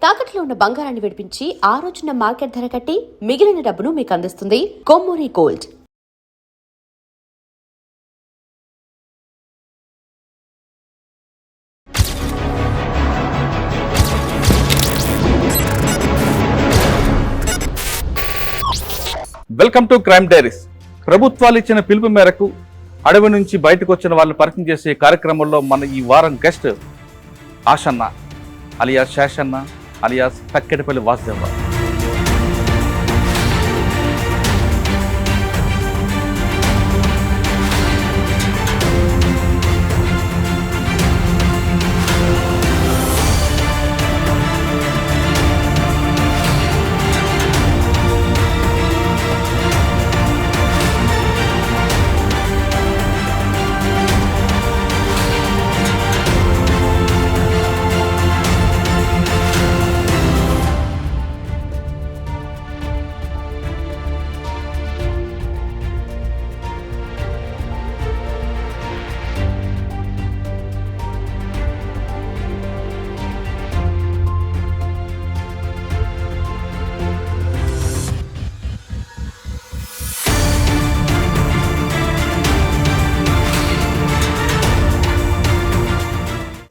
తాకట్లో ఉన్న బంగారాన్ని విడిపించి ఆ రోజున మార్కెట్ ధర కట్టి మిగిలిన డబ్బును మీకు అందిస్తుంది Kommuri gold. Welcome to crime diaries. ప్రభుత్వాలు ఇచ్చిన పిలుపు మేరకు అడవి నుంచి బయటకు వచ్చిన వాళ్ళని పరిచయం చేసే కార్యక్రమంలో మన ఈ వారం guest Ashanna alias Seshanna alias Thakkedapalli Vasudevarao.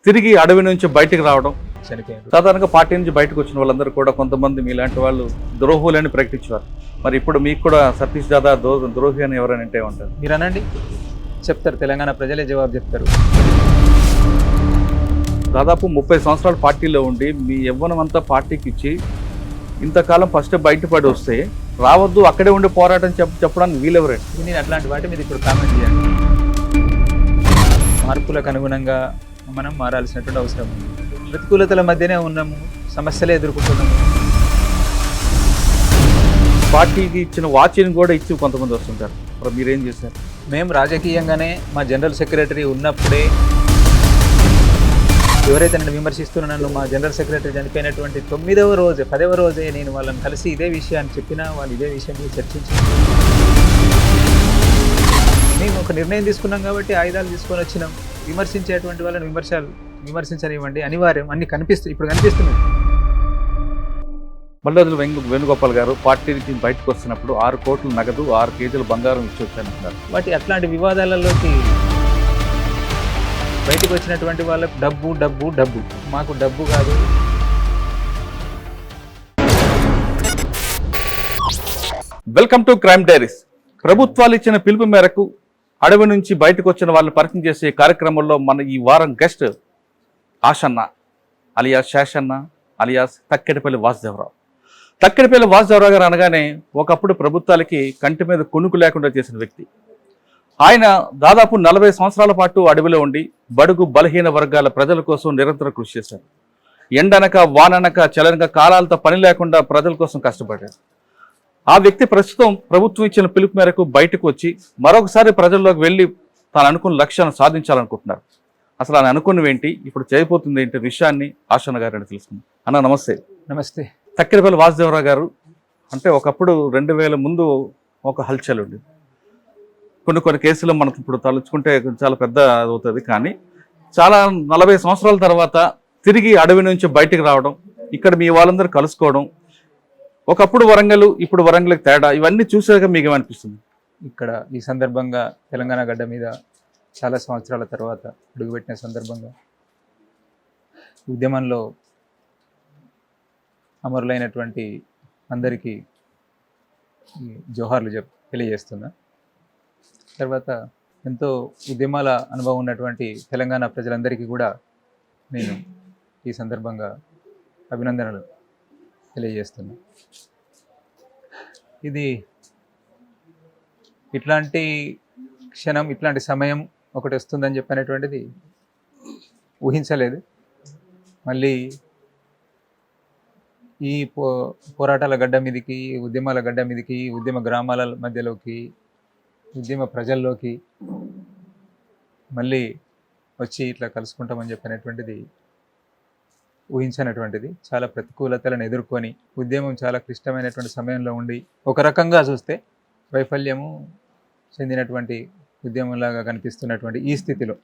తిరిగి అడవి నుంచి బయటకు రావడం, సాధారణంగా పార్టీ నుంచి బయటకు వచ్చిన వాళ్ళందరూ కూడా కొంతమంది మీలాంటి వాళ్ళు ద్రోహులని ప్రకటించారు. మరి ఇప్పుడు మీకు కూడా సతీష్ దాదా ద్రోహి అని ఎవరైనా అంటే ఉంటారు? మీరు అనండి, చెప్తారు. తెలంగాణ ప్రజలే జవాబు చెప్తారు. దాదాపు 30 సంవత్సరాలు పార్టీలో ఉండి మీ యవ్వనం అంతా పార్టీకి ఇచ్చి ఇంతకాలం ఫస్ట్ బయటపడి వస్తే రావద్దు, అక్కడే ఉండి పోరాటం చెప్పడానికి వీలెవరండి? నేను అట్లాంటి వాటి మీద ఇప్పుడు కామెంట్ చేయండి. మార్పులకు అనుగుణంగా మనం మారాల్సినటువంటి అవసరం ఉంది. ప్రతికూలతల మధ్యనే ఉన్నాము, సమస్యలే ఎదుర్కొంటున్నాము. పార్టీకి ఇచ్చిన వాచిని కూడా ఇచ్చి కొంతమంది వస్తుంటారు. మరి మీరేం చేశారు? మేము రాజకీయంగానే మా జనరల్ సెక్రటరీ ఉన్నప్పుడే ఎవరైతే నన్ను విమర్శిస్తున్నా, నన్ను మా జనరల్ సెక్రటరీ చనిపోయినటువంటి 9వ రోజు 10వ రోజే నేను వాళ్ళని కలిసి ఇదే విషయాన్ని చెప్పినా వాళ్ళు ఇదే విషయం మీద చర్చించి మేము ఒక నిర్ణయం తీసుకున్నాం కాబట్టి ఆయుధాలు తీసుకొని వచ్చినాం. విమర్శించేటువంటి వాళ్ళని విమర్శించనివ్వండి, అనివార్యం. అన్ని ఇప్పుడు కనిపిస్తున్నాయి. మల్లాదుల వేణుగోపాల్ గారు పార్టీ నుంచి బయటకు వస్తున్నప్పుడు 6 కోట్ల నగదు 6 కేజీల బంగారం ఇచ్చి వచ్చానంటున్నారు. వాటి అట్లాంటి వివాదాలలోకి బయటకు వచ్చినటువంటి వాళ్ళకు డబ్బు డబ్బు డబ్బు, మాకు డబ్బు కాదు. Welcome to crime diaries. ప్రభుత్వాలు ఇచ్చిన పిలుపు మేరకు అడవి నుంచి బయటకు వచ్చిన వాళ్ళని పరిచయం చేసే కార్యక్రమంలో మన ఈ వారం guest Ashanna alias Seshanna alias Thakkedapalli Vasudevarao. Thakkedapalli Vasudevarao గారు అనగానే ఒకప్పుడు ప్రభుత్వాలకి కంటి మీద కొనుక్కు లేకుండా చేసిన వ్యక్తి. ఆయన దాదాపు 40 సంవత్సరాల పాటు అడవిలో ఉండి బడుగు బలహీన వర్గాల ప్రజల కోసం నిరంతరం కృషి చేశారు. ఎండనక వాననక చలనక కాలాలతో పని లేకుండా ప్రజల కోసం కష్టపడ్డారు. ఆ వ్యక్తి ప్రస్తుతం ప్రభుత్వం ఇచ్చిన పిలుపు మేరకు బయటకు వచ్చి మరొకసారి ప్రజల్లోకి వెళ్ళి తాను అనుకున్న లక్ష్యాన్ని సాధించాలనుకుంటున్నారు. అసలు ఆయన అనుకున్నవేంటి, ఇప్పుడు చేయబోతుంది ఏంటి విషయాన్ని ఆషన్న గారిని తెలుసుకుందాం. అన్న నమస్తే. నమస్తే. తక్కెడపల్లి వాసుదేవరావు గారు అంటే ఒకప్పుడు 2000 ముందు ఒక హల్చల్ ఉంది. కొన్ని కేసులు మనకు ఇప్పుడు తలుచుకుంటే చాలా పెద్ద అవుతుంది. కానీ చాలా 40 సంవత్సరాల తర్వాత తిరిగి అడవి నుంచి బయటకు రావడం, ఇక్కడ మీ వాళ్ళందరూ కలుసుకోవడం, ఒకప్పుడు వరంగల్ ఇప్పుడు వరంగల్కి తేడా, ఇవన్నీ చూసాక మీకు ఏమనిపిస్తుంది? ఇక్కడ ఈ సందర్భంగా తెలంగాణ గడ్డ మీద చాలా సంవత్సరాల తర్వాత అడుగుపెట్టిన సందర్భంగా ఉద్యమంలో అమరులైనటువంటి అందరికీ జోహార్లు తెలియజేస్తున్నా. తర్వాత ఎంతో ఉద్యమాల అనుభవం ఉన్నటువంటి తెలంగాణ ప్రజలందరికీ కూడా నేను ఈ సందర్భంగా అభినందనలు తెలియజేస్తున్నా. ఇది ఇట్లాంటి క్షణం, ఇట్లాంటి సమయం ఒకటి వస్తుందని చెప్పినటువంటిది ఊహించలేదు. మళ్ళీ ఈ పోరాటాల గడ్డ మీదకి, ఉద్యమాల గడ్డ మీదకి, ఉద్యమ గ్రామాల మధ్యలోకి, ఉద్యమ ప్రజల్లోకి మళ్ళీ వచ్చి ఇట్లా కలుసుకుంటామని చెప్పినటువంటిది ఊహించినటువంటిది. చాలా ప్రతికూలతలను ఎదుర్కొని ఉద్యమం చాలా క్లిష్టమైనటువంటి సమయంలో ఉండి ఒక రకంగా చూస్తే వైఫల్యము చెందినటువంటి ఉద్యమంలాగా కనిపిస్తున్నటువంటి ఈ స్థితిలో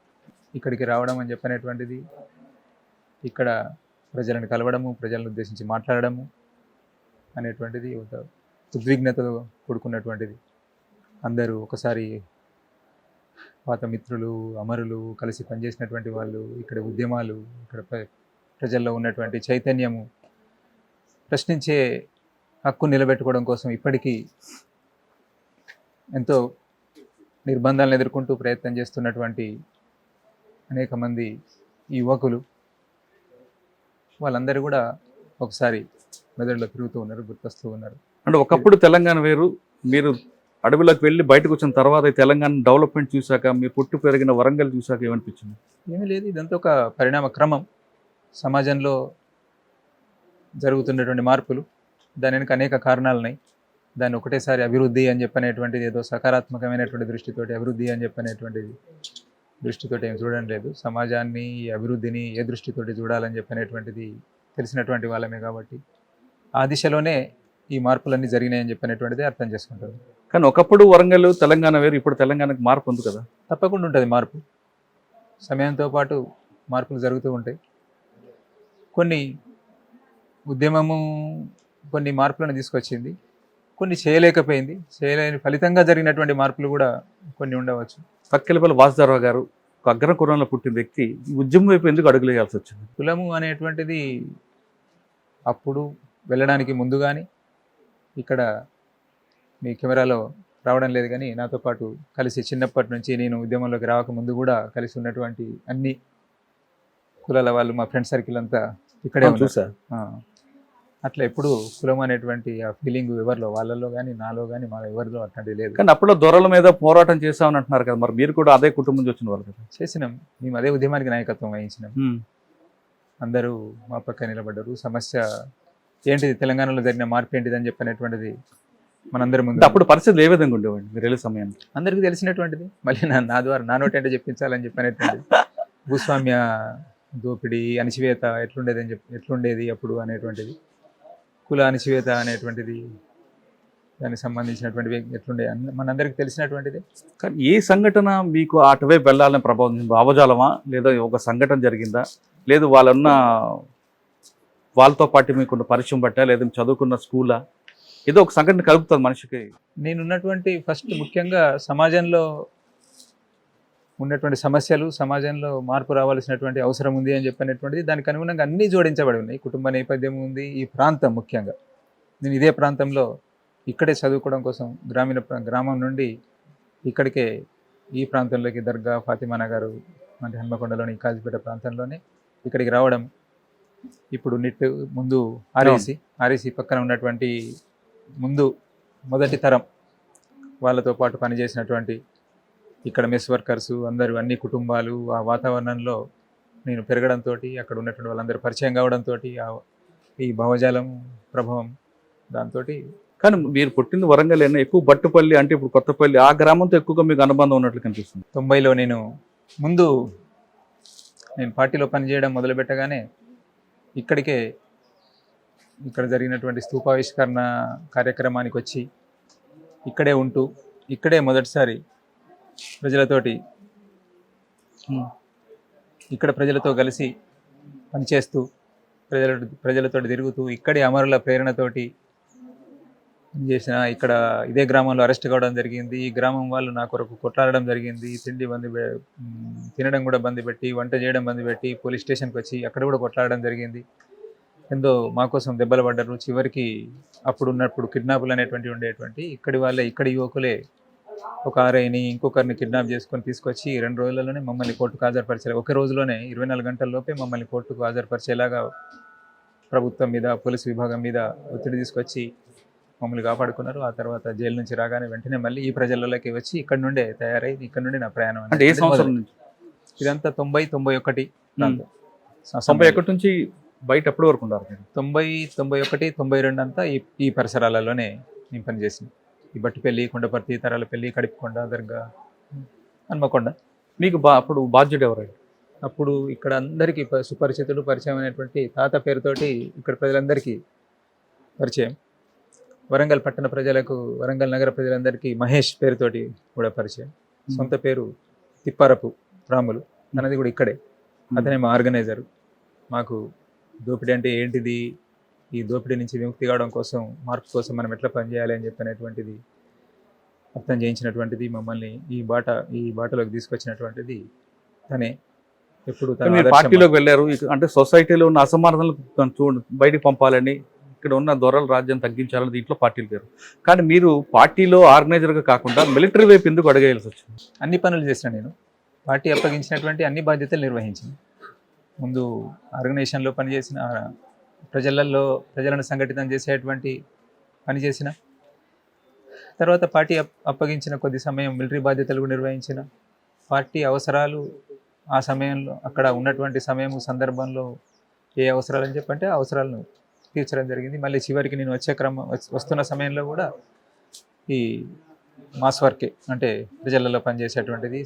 ఇక్కడికి రావడం అని చెప్పినటువంటిది, ఇక్కడ ప్రజలను కలవడము, ప్రజలను ఉద్దేశించి మాట్లాడడము అనేటువంటిది ఒక ఉద్విగ్నతతో కూడుకున్నటువంటిది. అందరూ ఒకసారి పాత మిత్రులు, అమరులు, కలిసి పనిచేసినటువంటి వాళ్ళు, ఇక్కడ ఉద్యమాలు, ఇక్కడ ప్రజల్లో ఉన్నటువంటి చైతన్యము, ప్రశ్నించే హక్కు నిలబెట్టుకోవడం కోసం ఇప్పటికీ ఎంతో నిర్బంధాలను ఎదుర్కొంటూ ప్రయత్నం చేస్తున్నటువంటి అనేక మంది యువకులు, వాళ్ళందరూ కూడా ఒకసారి మెదడులో తిరుగుతూ ఉన్నారు, గుర్తొస్తూ ఉన్నారు. అంటే ఒకప్పుడు తెలంగాణ వేరు, మీరు అడవిలోకి వెళ్ళి బయటకు వచ్చిన తర్వాత ఈ తెలంగాణ డెవలప్మెంట్ చూశాక, మీరు పుట్టి పెరిగిన వరంగల్ చూశాక ఏమనిపించింది? ఏమీ లేదు, ఇదంతా ఒక పరిణామ క్రమం. సమాజంలో జరుగుతున్నటువంటి మార్పులు, దాని వెనుక అనేక కారణాలు ఉన్నాయి. దాన్ని ఒకటేసారి అభివృద్ధి అని చెప్పనేటువంటిది, ఏదో సకారాత్మకమైనటువంటి దృష్టితోటి అభివృద్ధి అని చెప్పనేటువంటిది దృష్టితోటి ఏం చూడడం లేదు. సమాజాన్ని, అభివృద్ధిని ఏ దృష్టితోటి చూడాలని చెప్పనేటువంటిది తెలిసినటువంటి వాళ్ళమే కాబట్టి ఆ దిశలోనే ఈ మార్పులన్నీ జరిగినాయని చెప్పనేటువంటిది అర్థం చేసుకుంటారు. కానీ ఒకప్పుడు వరంగల్ తెలంగాణ వేరు, ఇప్పుడు తెలంగాణకు మార్పు ఉంది కదా? తప్పకుండా ఉంటుంది మార్పు. సమయంతో పాటు మార్పులు జరుగుతూ ఉంటాయి. కొన్ని ఉద్యమము కొన్ని మార్పులను తీసుకొచ్చింది, కొన్ని చేయలేకపోయింది. చేయలేని ఫలితంగా జరిగినటువంటి మార్పులు కూడా కొన్ని ఉండవచ్చు. తక్కెలపల్లి వాసుదేవరావు గారు ఒక అగ్ర కులంలో పుట్టిన వ్యక్తి ఈ ఉద్యమం వైపు ఎందుకు అడుగులు వేయాల్సి వచ్చింది? కులము అనేటువంటిది అప్పుడు వెళ్ళడానికి ముందు కానీ, ఇక్కడ మీ కెమెరాలో రావడం లేదు కానీ నాతో పాటు కలిసి చిన్నప్పటి నుంచి నేను ఉద్యమంలోకి రాకముందు కూడా కలిసి ఉన్నటువంటి అన్ని కులాల వాళ్ళు, మా ఫ్రెండ్ సర్కిల్ అంతా ఇక్కడే ఉన్నారు. అట్లా ఎప్పుడు కులం అనేటువంటి ఆ ఫీలింగ్ ఎవరిలో, వాళ్ళలో కానీ నాలో కానీ మా ఎవరిలో అట్లాంటివి లేదు. కానీ అప్పుడు దొరల మీద పోరాటం చేసామని అంటున్నారు కదా, మరి మీరు కూడా అదే కుటుంబం నుంచి వచ్చిన వాళ్ళు కదా? చేసినాం, మేము అదే ఉద్యమానికి నాయకత్వం వహించినాం. అందరూ మా పక్క నిలబడ్డారు. సమస్య ఏంటిది, తెలంగాణలో జరిగిన మార్పు ఏంటిది అని చెప్పనేటువంటిది మనందరి ముందు. అప్పుడు పరిస్థితులు ఏ విధంగా ఉండేవాడి మీరు వెళ్ళే సమయానికి? అందరికీ తెలిసినటువంటిది. మళ్ళీ నా ద్వారా నా నోటి అంటే చెప్పించాలని చెప్పనేటువంటిది. భూస్వామ్య దోపిడీ, అణచివేత ఎట్లుండేది అప్పుడు అనేటువంటిది, కుల అణచివేత అనేటువంటిది, దానికి సంబంధించినటువంటి ఎట్లుండే మనందరికీ తెలిసినటువంటిది. కానీ ఏ సంఘటన మీకు అటువైపు వెళ్ళాలని ప్రభావం, భావజాలమా లేదా ఒక సంఘటన జరిగిందా, లేదు వాళ్ళతో పాటు మీకున్న పరిచయం బట్టా, లేదా చదువుకున్న స్కూలా, ఏదో ఒక సంఘటన కలుపుతుంది మనిషికి? నేనున్నటువంటి ఫస్ట్ ముఖ్యంగా సమాజంలో ఉన్నటువంటి సమస్యలు, సమాజంలో మార్పు రావాల్సినటువంటి అవసరం ఉంది అని చెప్పినటువంటిది, దానికి అనుగుణంగా అన్నీ జోడించబడి ఉన్నాయి. కుటుంబ నేపథ్యం ఉంది, ఈ ప్రాంతం ముఖ్యంగా. నేను ఇదే ప్రాంతంలో ఇక్కడే చదువుకోవడం కోసం గ్రామం నుండి ఇక్కడికే ఈ ప్రాంతంలోకి దర్గా, ఫాతిమా నగర్ అంటే హన్మకొండలోని కాజీపేట ప్రాంతంలోనే ఇక్కడికి రావడం. ఇప్పుడు నిట్ ముందు ఆర్ఏసి పక్కన ఉన్నటువంటి ముందు మొదటి తరం వాళ్ళతో పాటు పనిచేసినటువంటి ఇక్కడ మెస్ వర్కర్స్ అందరూ, అన్ని కుటుంబాలు, ఆ వాతావరణంలో నేను పెరగడంతో, అక్కడ ఉన్నటువంటి వాళ్ళందరూ పరిచయం కావడంతో ఈ భావజాలం ప్రభావం దాంతో. కానీ మీరు పుట్టింది వరంగల్ అయినా ఎక్కువ బట్టుపల్లి అంటే ఇప్పుడు కొత్తపల్లి ఆ గ్రామంతో ఎక్కువగా మీకు అనుబంధం ఉన్నట్లు కనిపిస్తుంది. 90లో నేను పార్టీలో పనిచేయడం మొదలుపెట్టగానే ఇక్కడ జరిగినటువంటి స్తూపావిష్కరణ కార్యక్రమానికి వచ్చి ఇక్కడే ఉంటూ, ఇక్కడే మొదటిసారి ప్రజలతో కలిసి పనిచేస్తూ, ప్రజలతో తిరుగుతూ, ఇక్కడే అమరుల ప్రేరణతోటి చేసిన, ఇక్కడ ఇదే గ్రామంలో అరెస్ట్ కావడం జరిగింది. ఈ గ్రామం వాళ్ళు నా కొరకు కొట్లాడడం జరిగింది. తినడం కూడా బంద్ పెట్టి, వంట చేయడం బంద్ పెట్టి పోలీస్ స్టేషన్కి వచ్చి అక్కడ కూడా కొట్లాడడం జరిగింది. ఎంతో మా కోసం దెబ్బలు పడ్డారు. చివరికి అప్పుడున్నప్పుడు కిడ్నాపులు అనేటువంటివి ఉండేటువంటి ఇక్కడి యువకులే ఒక ఆర్ఐని ఇంకొకరిని కిడ్నాప్ చేసుకొని తీసుకొచ్చి 2 రోజులలోనే మమ్మల్ని కోర్టుకు హాజరుపరిచేలా, ఒక రోజులోనే 24 గంటల్లోపే మమ్మల్ని కోర్టుకు హాజరుపరిచేలాగా ప్రభుత్వం మీద, పోలీసు విభాగం మీద ఒత్తిడి తీసుకొచ్చి మమ్మల్ని కాపాడుకున్నారు. ఆ తర్వాత జైలు నుంచి రాగానే వెంటనే మళ్ళీ ఈ ప్రజలలోకి వచ్చి ఇక్కడ నుండే తయారై ఇక్కడ నుండి నా ప్రయాణం. అంటే ఏ సంవత్సరం నుంచి ఇదంతా? 90-91 91 నుంచి బయట ఎప్పటి వరకు ఉన్నారు? 90-91, 92 అంతా ఈ పరిసరాలలోనే నేను పనిచేసిన. ఈ బట్టిపల్లి, కొండపర్తి, తరాలపల్లి, కడిపికొండ, దర్గా, హన్మకొండ. మీకు అప్పుడు బాధ్యుడు ఎవరైనా? అప్పుడు ఇక్కడ అందరికీ సుపరిచితుడు, పరిచయం అయినటువంటి తాత పేరుతోటి ఇక్కడ ప్రజలందరికీ పరిచయం. వరంగల్ పట్టణ ప్రజలకు, వరంగల్ నగర ప్రజలందరికీ మహేష్ పేరుతోటి కూడా పరిచయం. సొంత పేరు తిప్పారపు రాములు, తనది కూడా ఇక్కడే. అతనే మా ఆర్గనైజరు. మాకు దోపిడీ అంటే ఏంటిది, ఈ దోపిడీ నుంచి విముక్తి కావడం కోసం, మార్పు కోసం మనం ఎట్లా పనిచేయాలి అని చెప్పినటువంటిది అర్థం చేయించినటువంటిది, మమ్మల్ని ఈ బాటలోకి తీసుకొచ్చినటువంటిది తనే. ఎప్పుడు తన మీరు ఆదర్శం. పార్టీలోకి వెళ్ళారు, అంటే సొసైటీలో ఉన్న అసమానతలను బయటికి పంపాలని, ఇక్కడ ఉన్న దొరల రాజ్యం తగ్గించాలని దీంట్లో పార్టీలు పేరు. కానీ మీరు పార్టీలో ఆర్గనైజర్గా కాకుండా మిలిటరీ వైపు ఎందుకు అడగేయాల్సి వచ్చింది? అన్ని పనులు చేసిన నేను, పార్టీ అప్పగించినటువంటి అన్ని బాధ్యతలు నిర్వహించింది. ముందు ఆర్గనైజేషన్లో పనిచేసిన, ప్రజలను సంఘటితం చేసేటువంటి పని చేసిన, తర్వాత పార్టీ అప్పగించిన కొద్ది సమయం మిలిటరీ బాధ్యతలు కూడా నిర్వహించిన. పార్టీ అవసరాలు ఆ సమయంలో అక్కడ ఉన్నటువంటి సందర్భంలో ఏ అవసరాలు అని చెప్పంటే ఆ అవసరాలను తీర్చడం జరిగింది. మళ్ళీ చివరికి నేను వస్తున్న సమయంలో కూడా ఈ మాస్ వర్కే, అంటే ప్రజలలో పనిచేసేటువంటిది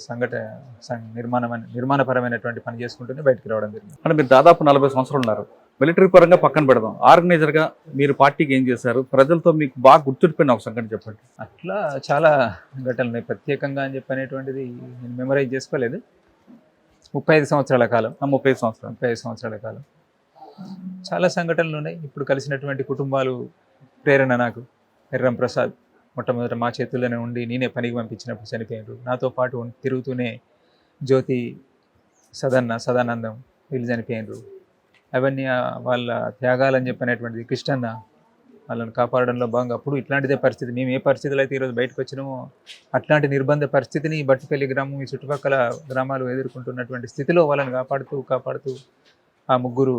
నిర్మాణపరమైనటువంటి పని చేసుకుంటూనే బయటకు రావడం జరిగింది. అంటే మీరు దాదాపు 40 సంవత్సరాలు ఉన్నారు. మిలిటరీ పరంగా పక్కన పెడదాం, ఆర్గనైజర్గా మీరు పార్టీకి ఏం చేశారు, ప్రజలతో మీకు బాగా గుర్తుండిపోయిన ఒక సంగతి చెప్పండి. అట్లా చాలా ఘటనలు ఉన్నాయి. ప్రత్యేకంగా అని చెప్పనేటువంటిది నేను మెమరైజ్ చేసుకోలేదు. 35 సంవత్సరాల కాలం, 35 సంవత్సరాల కాలం చాలా సంఘటనలు ఉన్నాయి. ఇప్పుడు కలిసినటువంటి కుటుంబాలు ప్రేరణ నాకు. ఎర్రం ప్రసాద్ మొట్టమొదట మా చేతుల్లోనే ఉండి నేనే పనికి పంపించినప్పుడు చనిపోయారు. నాతో పాటు తిరుగుతూనే జ్యోతి, సదానందం వీళ్ళు చనిపోయినారు. అవన్నీ వాళ్ళ త్యాగాలని చెప్పనేటువంటిది. కృష్ణన్న వాళ్ళని కాపాడడంలో భాగంగా అప్పుడు ఇట్లాంటిదే పరిస్థితి. మేము ఏ పరిస్థితులు అయితే ఈరోజు బయటకు వచ్చినామో అట్లాంటి నిర్బంధ పరిస్థితిని బట్టిపల్లి గ్రామం, ఈ చుట్టుపక్కల గ్రామాలు ఎదుర్కొంటున్నటువంటి స్థితిలో వాళ్ళని కాపాడుతూ ఆ ముగ్గురు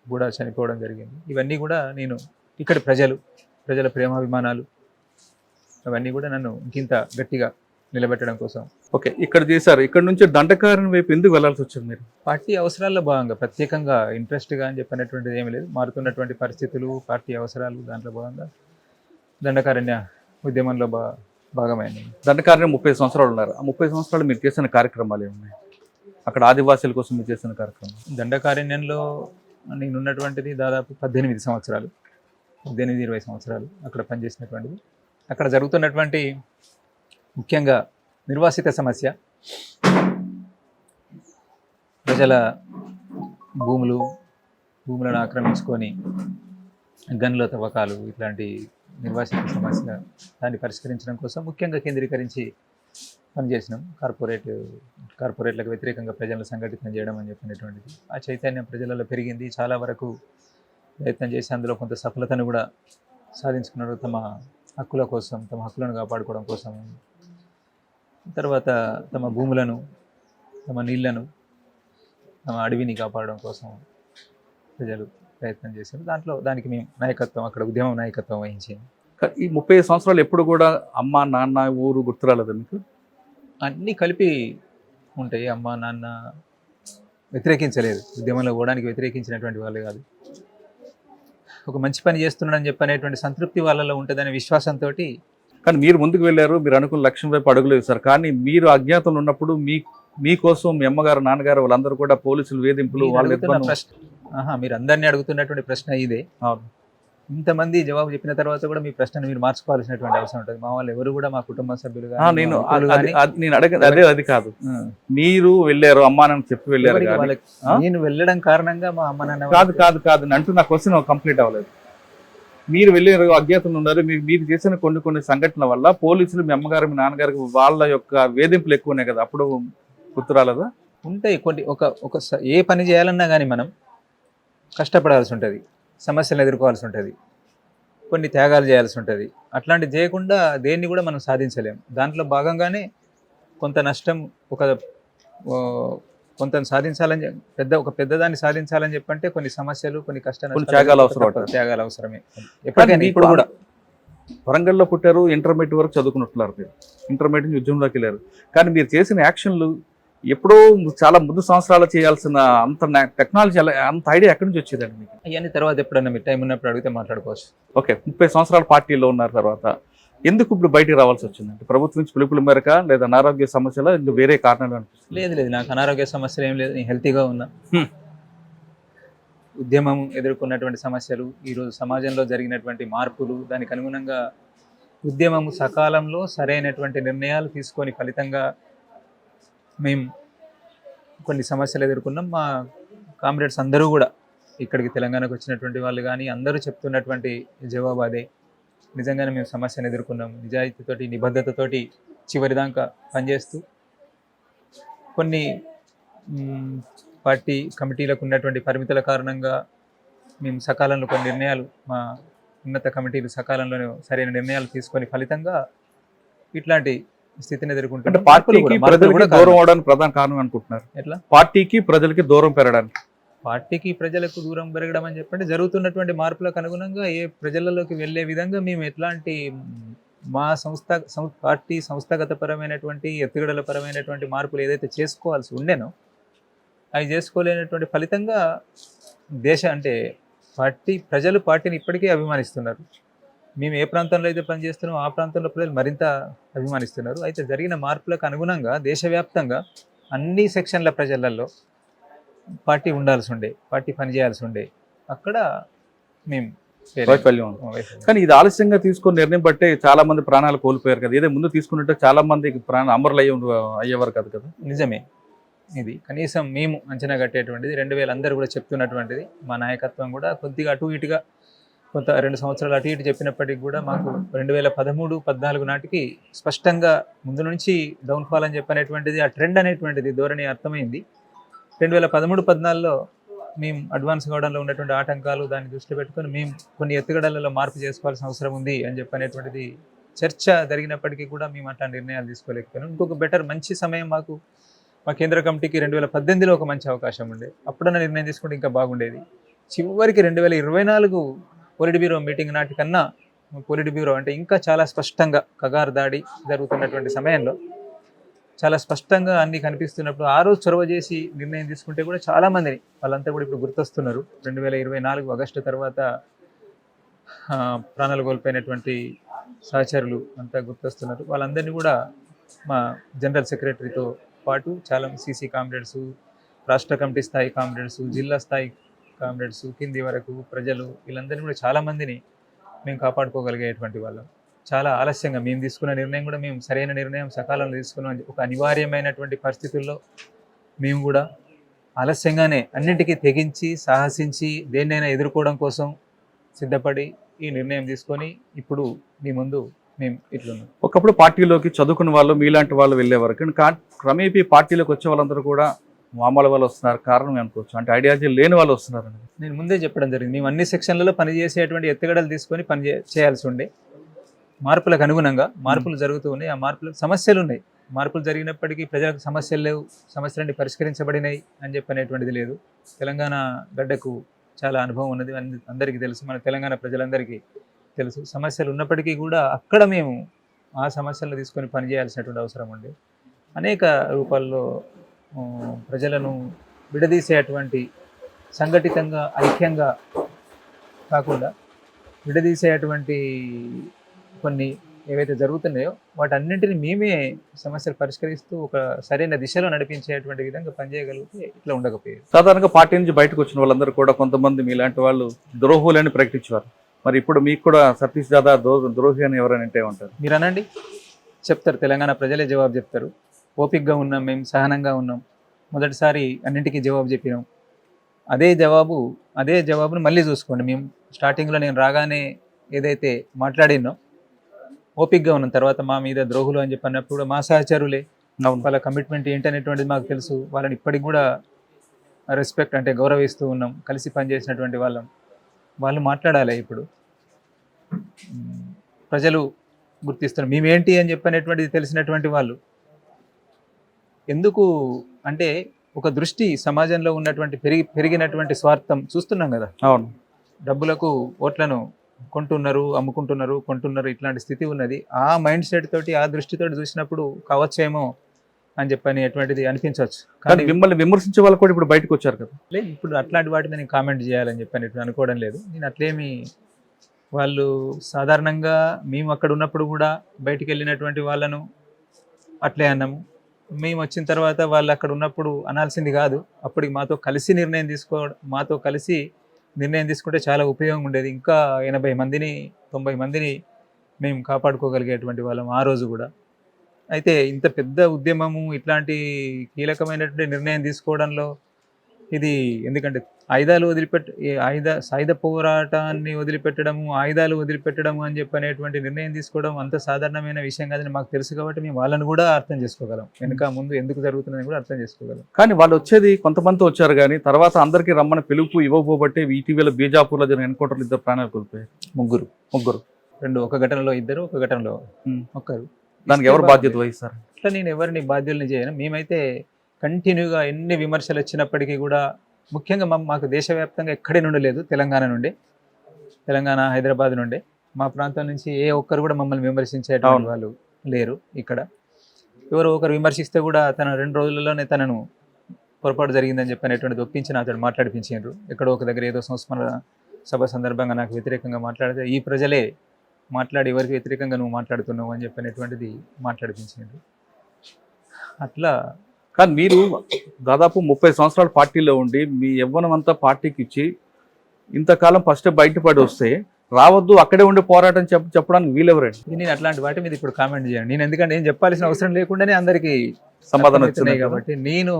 కూడా చనిపోవడం జరిగింది. ఇవన్నీ కూడా నేను ఇక్కడి ప్రజల ప్రేమాభిమానాలు అవన్నీ కూడా నన్ను ఇంకింత గట్టిగా నిలబెట్టడం కోసం. ఓకే, ఇక్కడ చేశారు. ఇక్కడ నుంచి దండకారణం వైపు ఎందుకు వెళ్ళాల్సి వచ్చింది మీరు? పార్టీ అవసరాల్లో భాగంగా, ప్రత్యేకంగా ఇంట్రెస్ట్గా అని చెప్పినటువంటిది ఏమీ లేదు. మారుతున్నటువంటి పరిస్థితులు, పార్టీ అవసరాలు, దాంట్లో భాగంగా దండకారణ్య ఉద్యమంలో భాగమైంది. దండకారణ్యం 30 సంవత్సరాలు ఉన్నారు. ఆ 30 సంవత్సరాలు మీరు చేసిన కార్యక్రమాలు ఏమున్నాయి? అక్కడ ఆదివాసీల కోసం మీరు చేసిన కార్యక్రమం. దండకారణ్యంలో నేనున్నటువంటిది దాదాపు 18-20 సంవత్సరాలు అక్కడ పనిచేసినటువంటిది. అక్కడ జరుగుతున్నటువంటి ముఖ్యంగా నిర్వాసిత సమస్య, ప్రజల భూములను ఆక్రమించుకొని గనుల తవ్వకాలు, ఇట్లాంటి నిర్వాసిత సమస్య, దాన్ని పరిష్కరించడం కోసం ముఖ్యంగా కేంద్రీకరించి పనిచేసినాం. కార్పొరేట్లకు వ్యతిరేకంగా ప్రజలను సంఘటితం చేయడం అని చెప్పినటువంటిది. ఆ చైతన్యం ప్రజలలో పెరిగింది. చాలా వరకు ప్రయత్నం చేసి అందులో కొంత సఫలతను కూడా సాధించుకున్నారు. తమ హక్కుల కోసం, తమ హక్కులను కాపాడుకోవడం కోసం, తర్వాత తమ భూములను, తమ నీళ్లను, తమ అడవిని కాపాడడం కోసం ప్రజలు ప్రయత్నం చేశారు. దానికి మేము అక్కడ ఉద్యమం నాయకత్వం వహించింది. ఈ 30 సంవత్సరాలు ఎప్పుడు కూడా అమ్మ, నాన్న, ఊరు గుర్తురాలేదు మీకు? అన్నీ కలిపి ఉంటాయి. అమ్మ, నాన్న వ్యతిరేకించలేదు, ఉద్యమంలో పోవడానికి వ్యతిరేకించినటువంటి వాళ్ళు కాదు. ఒక మంచి పని చేస్తున్నాడని చెప్పనేటువంటి సంతృప్తి వాళ్ళలో ఉంటుందనే విశ్వాసంతో. కానీ మీరు ముందుకు వెళ్ళారు, మీరు అనుకున్న లక్ష్యం వైపు అడుగులు వేశారు. కానీ మీరు అజ్ఞాతంలో ఉన్నప్పుడు మీకోసం మీ అమ్మగారు, నాన్నగారు వాళ్ళందరూ కూడా పోలీసులు వేధింపులు, మీరు అందరినీ అడుగుతున్నటువంటి ప్రశ్న ఇదే. ఇంతమంది జవాబు చెప్పిన తర్వాత కూడా మీ ప్రశ్నను మీరు మార్చుకోవాల్సినటువంటి అవసరం ఉంటుంది. మా వాళ్ళు ఎవరు కూడా మా కుటుంబ సభ్యులు నేను అడగదు, అది కాదు. మీరు వెళ్ళారు, అమ్మా నాన్న చెప్పి వెళ్ళారు. నేను వెళ్ళడం కారణంగా మా అమ్మ నాన్న కాదు అంటూ నా క్వశ్చన్ కంప్లీట్ అవ్వలేదు. మీరు వెళ్ళారు, అజ్ఞాతంలో ఉన్నారు. మీరు చేసిన కొన్ని సంఘటనల వల్ల పోలీసులు మీ అమ్మగారు, మీ నాన్నగారికి వాళ్ళ యొక్క వేధింపులు ఎక్కువ ఉన్నాయి కదా, అప్పుడు గుర్తు రాలేదా? ఉంటాయి కొన్ని. ఏ పని చేయాలన్నా కానీ మనం కష్టపడాల్సి ఉంటుంది, సమస్యలను ఎదుర్కోవాల్సి ఉంటుంది, కొన్ని త్యాగాలు చేయాల్సి ఉంటుంది. అట్లాంటివి చేయకుండా దేన్ని కూడా మనం సాధించలేం. దాంట్లో భాగంగానే కొంత నష్టం, కొంత సాధించాలని, పెద్దదాన్ని సాధించాలని చెప్పంటే కొన్ని సమస్యలు, కొన్ని కష్టాలు, త్యాగాలు అవసరమే ఎప్పటికైనా. ఇప్పుడు కూడా వరంగల్లో పుట్టారు, ఇంటర్మీడియట్ వరకు చదువుకున్నట్టున్నారు. మీరు ఇంటర్మీడియట్ ఉద్యమంలోకి వెళ్ళారు. కానీ మీరు చేసిన యాక్షన్లు ఎప్పుడో చాలా ముందు సంవత్సరాలు చేయాల్సిన అంత టెక్నాలజీ, అంత ఐడియా ఎక్కడి నుంచి వచ్చేదండి మీకు? అవన్నీ తర్వాత ఎప్పుడన్నా మీరు టైం ఉన్నప్పుడు అడిగితే మాట్లాడుకోవచ్చు. ఓకే, 30 సంవత్సరాల పార్టీలో ఉన్నారు. తర్వాత ఎందుకు ఇప్పుడు బయటికి రావాల్సి వచ్చిందంటే ప్రభుత్వం నుంచి పిలుపుల మేరక, లేదా అనారోగ్య సమస్యలు, ఇంకా వేరే కారణాలు అనిపిస్తుంది? లేదు, నాకు అనారోగ్య సమస్యలు ఏం లేదు. నేను హెల్తీగా ఉన్నా. ఉద్యమం ఎదుర్కొన్నటువంటి సమస్యలు, ఈరోజు సమాజంలో జరిగినటువంటి మార్పులు, దానికి అనుగుణంగా ఉద్యమం సకాలంలో సరైనటువంటి నిర్ణయాలు తీసుకొని ఫలితంగా మేము కొన్ని సమస్యలు ఎదుర్కొన్నాం. మా కామ్రేడ్స్ అందరూ కూడా ఇక్కడికి తెలంగాణకు వచ్చినటువంటి వాళ్ళు కానీ అందరూ చెప్తున్నటువంటి జవాబు అదే. నిజంగానే మేము సమస్యను ఎదుర్కొన్నాం, నిజాయితీతోటి నిబద్ధతతోటి చివరిదాకా పనిచేస్తూ కొన్ని పార్టీ కమిటీలకు ఉన్నటువంటి పరిమితుల కారణంగా మేము సకాలంలో కొన్ని నిర్ణయాలు, మా ఉన్నత కమిటీలు సకాలంలోనే సరైన నిర్ణయాలు తీసుకొని ఫలితంగా ఇట్లాంటి స్థితిని అంటే ఎదుర్కొంటున్నాం. పార్టీకి ప్రజలకి దూరం అవడానికి ప్రధాన కారణం అనుకుంటున్నారు. ఎట్లా పార్టీకి ప్రజలకి దూరం పెరగడానికి పార్టీకి ప్రజలకు దూరం పెరగడం అని చెప్పండి, జరుగుతున్నటువంటి మార్పులకు అనుగుణంగా ఏ ప్రజలలోకి వెళ్ళే విధంగా మేము ఎట్లాంటి మా పార్టీ సంస్థాగతపరమైనటువంటి ఎత్తుగడల పరమైనటువంటి మార్పులు ఏదైతే చేసుకోవాల్సి ఉండేనో అవి చేసుకోలేనటువంటి ఫలితంగా అంటే ప్రజలు పార్టీని ఇప్పటికీ అభిమానిస్తున్నారు. మేము ఏ ప్రాంతంలో అయితే పనిచేస్తున్నామో ఆ ప్రాంతంలో ప్రజలు మరింత అభిమానిస్తున్నారు. అయితే జరిగిన మార్పులకు అనుగుణంగా దేశవ్యాప్తంగా అన్ని సెక్షన్ల ప్రజలలో పార్టీ ఉండాల్సి ఉండే, పార్టీ పనిచేయాల్సి ఉండే, అక్కడ మేము వైఫల్యం ఉంది. కానీ ఇది ఆలస్యంగా తీసుకున్న నిర్ణయం బట్టే చాలా మంది ప్రాణాలు కోల్పోయారు కదా. ఏదో ముందు తీసుకున్నట్టే చాలా మంది అమరులు అయ్యేవారు కదా. నిజమే. ఇది కనీసం మేము అంచనా కట్టేటువంటిది 2000 అందరూ కూడా చెప్తున్నటువంటిది. మా నాయకత్వం కూడా కొద్దిగా అటు ఇటుగా కొంత 2 సంవత్సరాలు అటు ఇటు చెప్పినప్పటికీ కూడా మాకు 2013-14 నాటికి స్పష్టంగా ముందు నుంచి డౌన్ఫాల్ అని చెప్పనేటువంటిది, ఆ ట్రెండ్ అనేటువంటిది ధోరణి అర్థమైంది. 2013-14లో మేము అడ్వాన్స్ కావడంలో ఉన్నటువంటి ఆటంకాలు దాన్ని దృష్టిలో పెట్టుకొని మేము కొన్ని ఎత్తుగడలలో మార్పు చేసుకోవాల్సిన అవసరం ఉంది అని చెప్పనేటువంటిది చర్చ జరిగినప్పటికీ కూడా మేము అట్లా నిర్ణయాలు తీసుకోలేకపోయాం. ఇంకొక మంచి సమయం మా కేంద్ర కమిటీకి 2018లో ఒక మంచి అవకాశం ఉండే, అప్పుడన్నా నిర్ణయం తీసుకుంటే ఇంకా బాగుండేది. చివరికి 2024 పొలిట్ బ్యూరో మీటింగ్ నాటికన్నా పొలిట్ బ్యూరో అంటే ఇంకా చాలా స్పష్టంగా కగారు దాడి జరుగుతున్నటువంటి సమయంలో చాలా స్పష్టంగా అన్ని కనిపిస్తున్నప్పుడు ఆ రోజు చొరవ చేసి నిర్ణయం తీసుకుంటే కూడా చాలా మందిని వాళ్ళంతా కూడా ఇప్పుడు గుర్తొస్తున్నారు. 2024 ఆగస్టు తర్వాత ప్రాణాలు కోల్పోయినటువంటి సహచరులు అంతా గుర్తొస్తున్నారు. వాళ్ళందరినీ కూడా మా జనరల్ సెక్రటరీతో పాటు చాలా సీసీ కామ్రేడ్స్, రాష్ట్ర కమిటీ స్థాయి కామ్రేడ్స్, జిల్లా స్థాయి కామ్రేడ్స్, కింది వరకు ప్రజలు, వీళ్ళందరినీ కూడా చాలామందిని మేము కాపాడుకోగలిగేటువంటి వాళ్ళం. చాలా ఆలస్యంగా మేము తీసుకున్న నిర్ణయం కూడా మేము సరైన నిర్ణయం సకాలంలో తీసుకున్నాం. ఒక అనివార్యమైనటువంటి పరిస్థితుల్లో మేము కూడా ఆలస్యంగానే అన్నింటికీ తెగించి సాహసించి దేన్నైనా ఎదుర్కోవడం కోసం సిద్ధపడి ఈ నిర్ణయం తీసుకొని ఇప్పుడు మీ ముందు మేము ఇట్లున్నాం. ఒకప్పుడు పార్టీలోకి చదువుకున్న వాళ్ళు మీలాంటి వాళ్ళు వెళ్ళేవారు, కానీ క్రమేపీ పార్టీలోకి వచ్చే వాళ్ళందరూ కూడా మామూలు వాళ్ళు వస్తున్నారు. కారణం అనుకోవచ్చు, అంటే ఐడియాలజీ లేని వాళ్ళు వస్తున్నారు. నేను ముందే చెప్పడం జరిగింది, మేము అన్ని సెక్షన్లలో పనిచేసేటువంటి ఎత్తుగడలు తీసుకొని చేయాల్సి ఉండే. మార్పులకు అనుగుణంగా మార్పులు జరుగుతూ ఉన్నాయి. ఆ మార్పులకు సమస్యలు ఉన్నాయి. మార్పులు జరిగినప్పటికీ ప్రజలకు సమస్యలు లేవు, సమస్యలన్నీ పరిష్కరించబడినాయి అని చెప్పనేటువంటిది లేదు. తెలంగాణ గడ్డకు చాలా అనుభవం ఉన్నది, అందరికీ తెలుసు, మన తెలంగాణ ప్రజలందరికీ తెలుసు. సమస్యలు ఉన్నప్పటికీ కూడా అక్కడ మేము ఆ సమస్యలను తీసుకొని పనిచేయాల్సినటువంటి అవసరం ఉంది. అనేక రూపాల్లో ప్రజలను విడదీసేటువంటి, సంఘటితంగా ఐక్యంగా కాకుండా విడదీసేటువంటి కొన్ని ఏవైతే జరుగుతున్నాయో వాటన్నింటినీ మేమే సమస్యలు పరిష్కరిస్తూ ఒక సరైన దిశలో నడిపించేటువంటి విధంగా పనిచేయగలిగితే ఇట్లా ఉండకపోయేది. సాధారణంగా పార్టీ నుంచి బయటకు వచ్చిన వాళ్ళందరూ కూడా కొంతమంది మీలాంటి వాళ్ళు ద్రోహులని ప్రకటించేవారు. మరి ఇప్పుడు మీకు కూడా సతీష్ దాదా ద్రోహి అని ఎవరైనా అంటే ఉంటారు? మీరు అనండి, చెప్తారు. తెలంగాణ ప్రజలే జవాబు చెప్తారు. ఓపికగా ఉన్నాం, మేము సహనంగా ఉన్నాం. మొదటిసారి అన్నింటికీ జవాబు చెప్పినాం. అదే జవాబును మళ్ళీ చూసుకోండి. మేము స్టార్టింగ్లో నేను రాగానే ఏదైతే మాట్లాడినో ఓపికగా ఉన్నాం. తర్వాత మా మీద ద్రోహులు అని చెప్పినప్పుడు మా సహచరులే, వాళ్ళ కమిట్మెంట్ ఏంటనేటువంటిది మాకు తెలుసు. వాళ్ళని ఇప్పటికి కూడా రెస్పెక్ట్ అంటే గౌరవిస్తూ ఉన్నాం. కలిసి పనిచేసినటువంటి వాళ్ళు మాట్లాడాలి. ఇప్పుడు ప్రజలు గుర్తిస్తున్నారు మేమేంటి అని చెప్పనేటువంటిది తెలిసినటువంటి వాళ్ళు. ఎందుకు అంటే ఒక దృష్టి సమాజంలో ఉన్నటువంటి పెరిగినటువంటి స్వార్థం చూస్తున్నాం కదా. అవును, డబ్బులకు ఓట్లను కొంటున్నారు ఇట్లాంటి స్థితి ఉన్నది. ఆ మైండ్ సెట్ తోటి, ఆ దృష్టితోటి చూసినప్పుడు కావచ్చేమో అని చెప్పని ఎటువంటిది అనిపించవచ్చు. కానీ మిమ్మల్ని విమర్శించే వాళ్ళు కూడా ఇప్పుడు బయటకు వచ్చారు కదా. లేదు, ఇప్పుడు అట్లాంటి వాటిని నేను కామెంట్ చేయాలని చెప్పని అనుకోవడం లేదు. నేను అట్లేమి, వాళ్ళు సాధారణంగా మేము అక్కడ ఉన్నప్పుడు కూడా బయటికి వెళ్ళినటువంటి వాళ్ళను అట్లే అన్నాము. మేము వచ్చిన తర్వాత వాళ్ళు అక్కడ ఉన్నప్పుడు అనాల్సింది కాదు. అప్పటికి మాతో కలిసి నిర్ణయం తీసుకుంటే చాలా ఉపయోగం ఉండేది. ఇంకా 80 మందిని 90 మందిని మేము కాపాడుకోగలిగేటువంటి వాళ్ళం ఆ రోజు కూడా. అయితే ఇంత పెద్ద ఉద్యమము, ఇట్లాంటి కీలకమైనటువంటి నిర్ణయం తీసుకోవడంలో ఇది ఎందుకంటే ఆయుధాలు సాయుధ పోరాటాన్ని వదిలిపెట్టడము, ఆయుధాలు వదిలిపెట్టడము అని చెప్పనేటువంటి నిర్ణయం తీసుకోవడం అంత సాధారణమైన విషయం కాదని మాకు తెలుసు కాబట్టి మేము వాళ్ళని కూడా అర్థం చేసుకోగలం. వెనుక ముందు ఎందుకు జరుగుతుందని కూడా అర్థం చేసుకోగలం. కానీ వాళ్ళు వచ్చేది కొంతమంది వచ్చారు, కానీ తర్వాత అందరికీ రమ్మని పిలుపు ఇవ్వకపోబట్టి ఇటీవల బీజాపూర్లో జరిగిన ఎన్కౌంటర్లు 2 ప్రాణాలు కోల్పోయారు. ముగ్గురు 2, ఒక ఘటనలో 2, ఒక ఘటనలో ఒకరు. దానికి ఎవరు బాధ్యత వహిస్తారు? అట్లా నేను ఎవరిని బాధ్యుల్ని చేయను. మేమైతే కంటిన్యూగా ఎన్ని విమర్శలు వచ్చినప్పటికీ కూడా, ముఖ్యంగా మాకు దేశవ్యాప్తంగా ఎక్కడి నుండి లేదు, తెలంగాణ హైదరాబాద్ నుండే, మా ప్రాంతం నుంచి ఏ ఒక్కరు కూడా మమ్మల్ని విమర్శించేటువంటి వాళ్ళు లేరు. ఇక్కడ ఎవరో ఒకరు విమర్శిస్తే కూడా తన 2 రోజులలోనే తనను పొరపాటు జరిగిందని చెప్పనేటువంటిది ఒప్పించి నాతో మాట్లాడిపించారు. ఎక్కడో ఒక దగ్గర ఏదో సంస్మరణ సభ సందర్భంగా నాకు వ్యతిరేకంగా మాట్లాడితే ఈ ప్రజలే మాట్లాడి ఎవరికి వ్యతిరేకంగా నువ్వు మాట్లాడుతున్నావు అని చెప్పనేటువంటిది మాట్లాడిపించారు. అట్లా కానీ మీరు దాదాపు 30 సంవత్సరాల పార్టీలో ఉండి మీ యవ్వనం అంతా పార్టీకి ఇచ్చి ఇంతకాలం ఫస్ట్ బయటపడి వస్తే రావద్దు, అక్కడే ఉండి పోరాటం చెప్పడానికి వీలెవరండి? నేను అట్లాంటి వాటి మీద ఇప్పుడు కామెంట్ చేయను. నేను ఎందుకంటే ఏం చెప్పాల్సిన అవసరం లేకుండానే అందరికీ సమాధానం వచ్చింది కాబట్టి నేను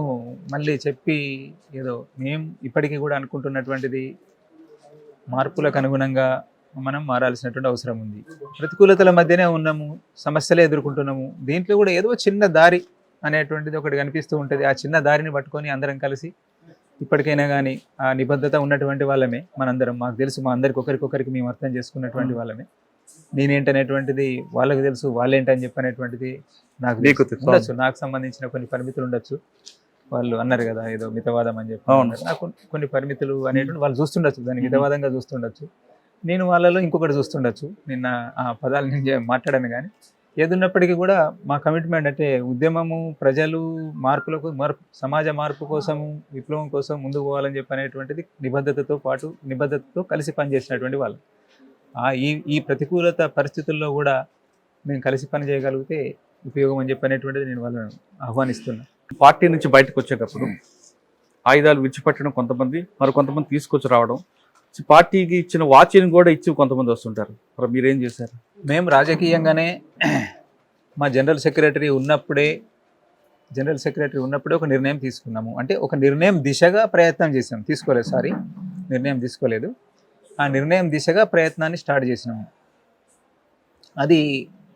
మళ్ళీ చెప్పి ఏదో మేము ఇప్పటికీ కూడా అనుకుంటున్నటువంటిది మార్పులకు అనుగుణంగా మనం మారాల్సినటువంటి అవసరం ఉంది. ప్రతికూలతల మధ్యనే ఉన్నాము, సమస్యలే ఎదుర్కొంటున్నాము. దీంట్లో కూడా ఏదో చిన్న దారి అనేటువంటిది ఒకటి కనిపిస్తూ ఉంటుంది. ఆ చిన్న దారిని పట్టుకొని అందరం కలిసి ఇప్పటికైనా కానీ ఆ నిబద్ధత ఉన్నటువంటి వాళ్ళమే మనందరం. మాకు తెలుసు, మా అందరికి ఒకరికొకరికి మేము అర్థం చేసుకున్నటువంటి వాళ్ళమే. నేనేంటనేటువంటిది వాళ్ళకి తెలుసు, వాళ్ళేంటని చెప్పనేటువంటిది నాకు ఉండొచ్చు. నాకు సంబంధించిన కొన్ని పరిమితులు ఉండొచ్చు. వాళ్ళు అన్నారు కదా ఏదో మితవాదం అని చెప్పి, నాకు కొన్ని పరిమితులు అనేటువంటి వాళ్ళు చూస్తుండొచ్చు, దాన్ని మితవాదంగా చూస్తుండొచ్చు. నేను వాళ్ళలో ఇంకొకటి చూస్తుండొచ్చు. నిన్న ఆ పదాలు నేను మాట్లాడాను. కానీ ఏదున్నప్పటికీ కూడా మా కమిట్మెంట్ అంటే ఉద్యమము, ప్రజలు సమాజ మార్పు కోసము, విప్లవం కోసం ముందుకు పోవాలని చెప్పనేటువంటిది నిబద్ధతతో కలిసి పనిచేసినటువంటి వాళ్ళు. ఈ ప్రతికూలత పరిస్థితుల్లో కూడా మేము కలిసి పని చేయగలిగితే ఉపయోగం అని చెప్పనేటువంటిది నేను వాళ్ళని ఆహ్వానిస్తున్నాను. పార్టీ నుంచి బయటకు వచ్చేటప్పుడు ఆయుధాలు విడిచిపెట్టడం కొంతమంది, మరి కొంతమంది తీసుకొచ్చి రావడం, పార్టీకి ఇచ్చిన వాచ్ని కూడా ఇచ్చి కొంతమంది వస్తుంటారు. మరి మీరేం చేశారు? మేము రాజకీయంగానే మా జనరల్ సెక్రటరీ ఉన్నప్పుడే ఒక నిర్ణయం తీసుకున్నాము. అంటే ఒక నిర్ణయం దిశగా ప్రయత్నం చేసాం. నిర్ణయం తీసుకోలేదు. ఆ నిర్ణయం దిశగా ప్రయత్నాన్ని స్టార్ట్ చేసినాము. అది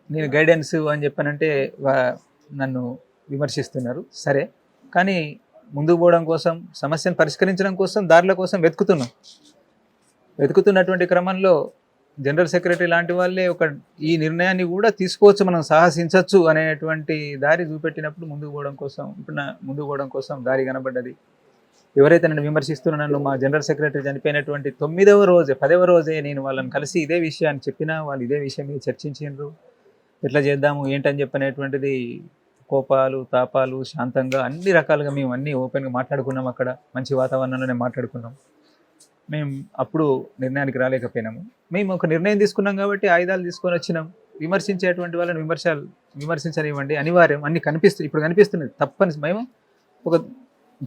నేను గైడెన్స్ అని చెప్పానంటే నన్ను విమర్శిస్తున్నారు. సరే, కానీ ముందుకు పోవడం కోసం, సమస్యను పరిష్కరించడం కోసం, దారుల కోసం వెతుకుతున్నటువంటి క్రమంలో జనరల్ సెక్రటరీ లాంటి వాళ్ళే ఈ నిర్ణయాన్ని కూడా తీసుకోవచ్చు, మనం సాహసించవచ్చు అనేటువంటి దారి చూపెట్టినప్పుడు ముందుకు పోవడం కోసం దారి కనబడ్డది. ఎవరైతే నన్ను విమర్శిస్తున్నా, నన్ను మా జనరల్ సెక్రటరీ చనిపోయినటువంటి 10వ రోజే నేను వాళ్ళని కలిసి ఇదే విషయాన్ని చెప్పినా, వాళ్ళు ఇదే విషయం మీద చర్చించారు. ఎట్లా చేద్దాము ఏంటని చెప్పనేటువంటిది కోపాలు, తాపాలు, శాంతంగా అన్ని రకాలుగా మేము అన్నీ ఓపెన్గా మాట్లాడుకున్నాం. అక్కడ మంచి వాతావరణంలోనే మాట్లాడుకున్నాం. మేము అప్పుడు నిర్ణయానికి రాలేకపోయినాము. మేము ఒక నిర్ణయం తీసుకున్నాం కాబట్టి ఆయుధాలు తీసుకొని వచ్చినాం. విమర్శించేటువంటి వాళ్ళని విమర్శించనివ్వండి, అనివార్యం. ఇప్పుడు కనిపిస్తున్నది తప్పని. మేము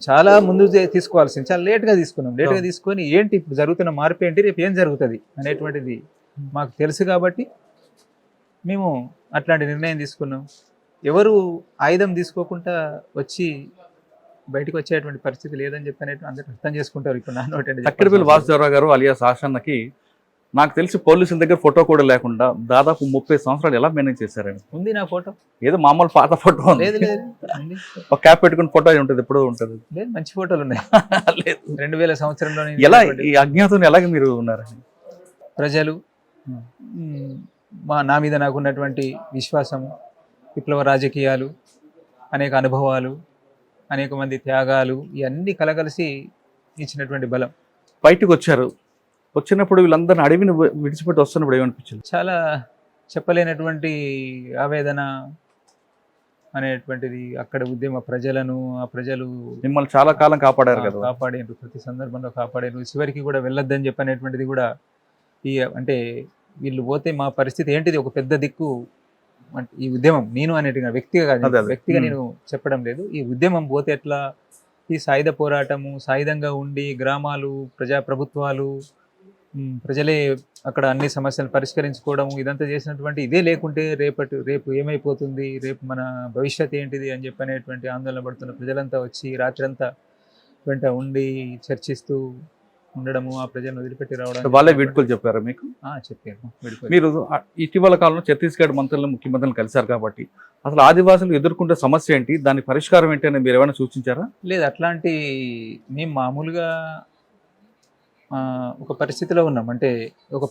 చాలా ముందు తీసుకోవాల్సింది చాలా లేట్గా తీసుకొని ఏంటి ఇప్పుడు జరుగుతున్న మార్పు ఏంటి, రేపు ఏం జరుగుతుంది అనేటువంటిది మాకు తెలుసు కాబట్టి మేము అట్లాంటి నిర్ణయం తీసుకున్నాం. ఎవరు ఆయుధం తీసుకోకుండా బయటకు వచ్చేటువంటి పరిస్థితి లేదని చెప్పి అందరూ అర్థం చేసుకుంటారు. ఇప్పుడు చక్కెరపల్లి వాసుదేవరావు గారు అలియాస్ ఆషన్నకి నాకు తెలిసి పోలీసుల దగ్గర ఫోటో కూడా లేకుండా దాదాపు 30 సంవత్సరాలు ఎలా మేనేజ్ చేశారని ఉంది నా ఫోటో. ఏదో మామూలు పాత ఫోటో లేదు, ఒక క్యాప్ పెట్టుకుని ఫోటో ఉంటుంది, ఎప్పుడో ఉంటుంది. లేదు, మంచి ఫోటోలు ఉన్నాయి. లేదు, 2000 సంవత్సరంలో ఎలా ఈ అజ్ఞాతం ఎలాగ మీరు ఉన్నారని ప్రజలు నా మీద నాకున్నటువంటి విశ్వాసము, విప్లవ రాజకీయాలు, అనేక అనుభవాలు, అనేక మంది త్యాగాలు, ఇవన్నీ కలగలిసి ఇచ్చినటువంటి బలం. బయటకు వచ్చినప్పుడు వీళ్ళందరినీ అడవిని విడిచిపెట్టి వస్తున్నప్పుడు ఏమనిపించింది? చాలా చెప్పలేనటువంటి ఆవేదన అనేటువంటిది. అక్కడ ఉద్యమ ఆ ప్రజలు మిమ్మల్ని చాలా కాలం కాపాడారు కదా, కాపాడారు, ప్రతి సందర్భంలో కాపాడారు. చివరికి కూడా వెళ్ళొద్దని చెప్పనేటువంటిది కూడా అంటే వీళ్ళు పోతే మా పరిస్థితి ఏంటిది, ఒక పెద్ద దిక్కు ఈ ఉద్యమం. నేను అనేటిగా వ్యక్తిగా నేను చెప్పడం లేదు. ఈ ఉద్యమం పోతే ఎట్లా, ఈ సాయుధ పోరాటము, సాయుధంగా ఉండి గ్రామాలు, ప్రభుత్వాలు, ప్రజలే అక్కడ అన్ని సమస్యలు పరిష్కరించుకోవడం, ఇదంతా చేసినటువంటి ఇదే లేకుంటే రేపు ఏమైపోతుంది, రేపు మన భవిష్యత్ ఏంటిది అని చెప్పనేటువంటి ఆందోళన పడుతున్న ప్రజలంతా వచ్చి రాత్రంతా వెంట ఉండి చర్చిస్తూ ఉండడము, ఆ ప్రజలను వదిలిపెట్టి రావడం వాళ్ళే వీడ్కోలు చెప్పారా మీకు? చెప్పారు. విడిపోయి మీరు ఇటీవల కాలంలో ఛత్తీస్గఢ్ మంత్రులను ముఖ్యమంత్రులను కలిశారు కాబట్టి అసలు ఆదివాసులు ఎదుర్కొంటే సమస్య ఏంటి, దాని పరిష్కారం ఏంటి అని మీరు ఏమైనా సూచించారా? లేదు, అట్లాంటి మేము మామూలుగా ఒక పరిస్థితిలో ఉన్నాం. అంటే ఒక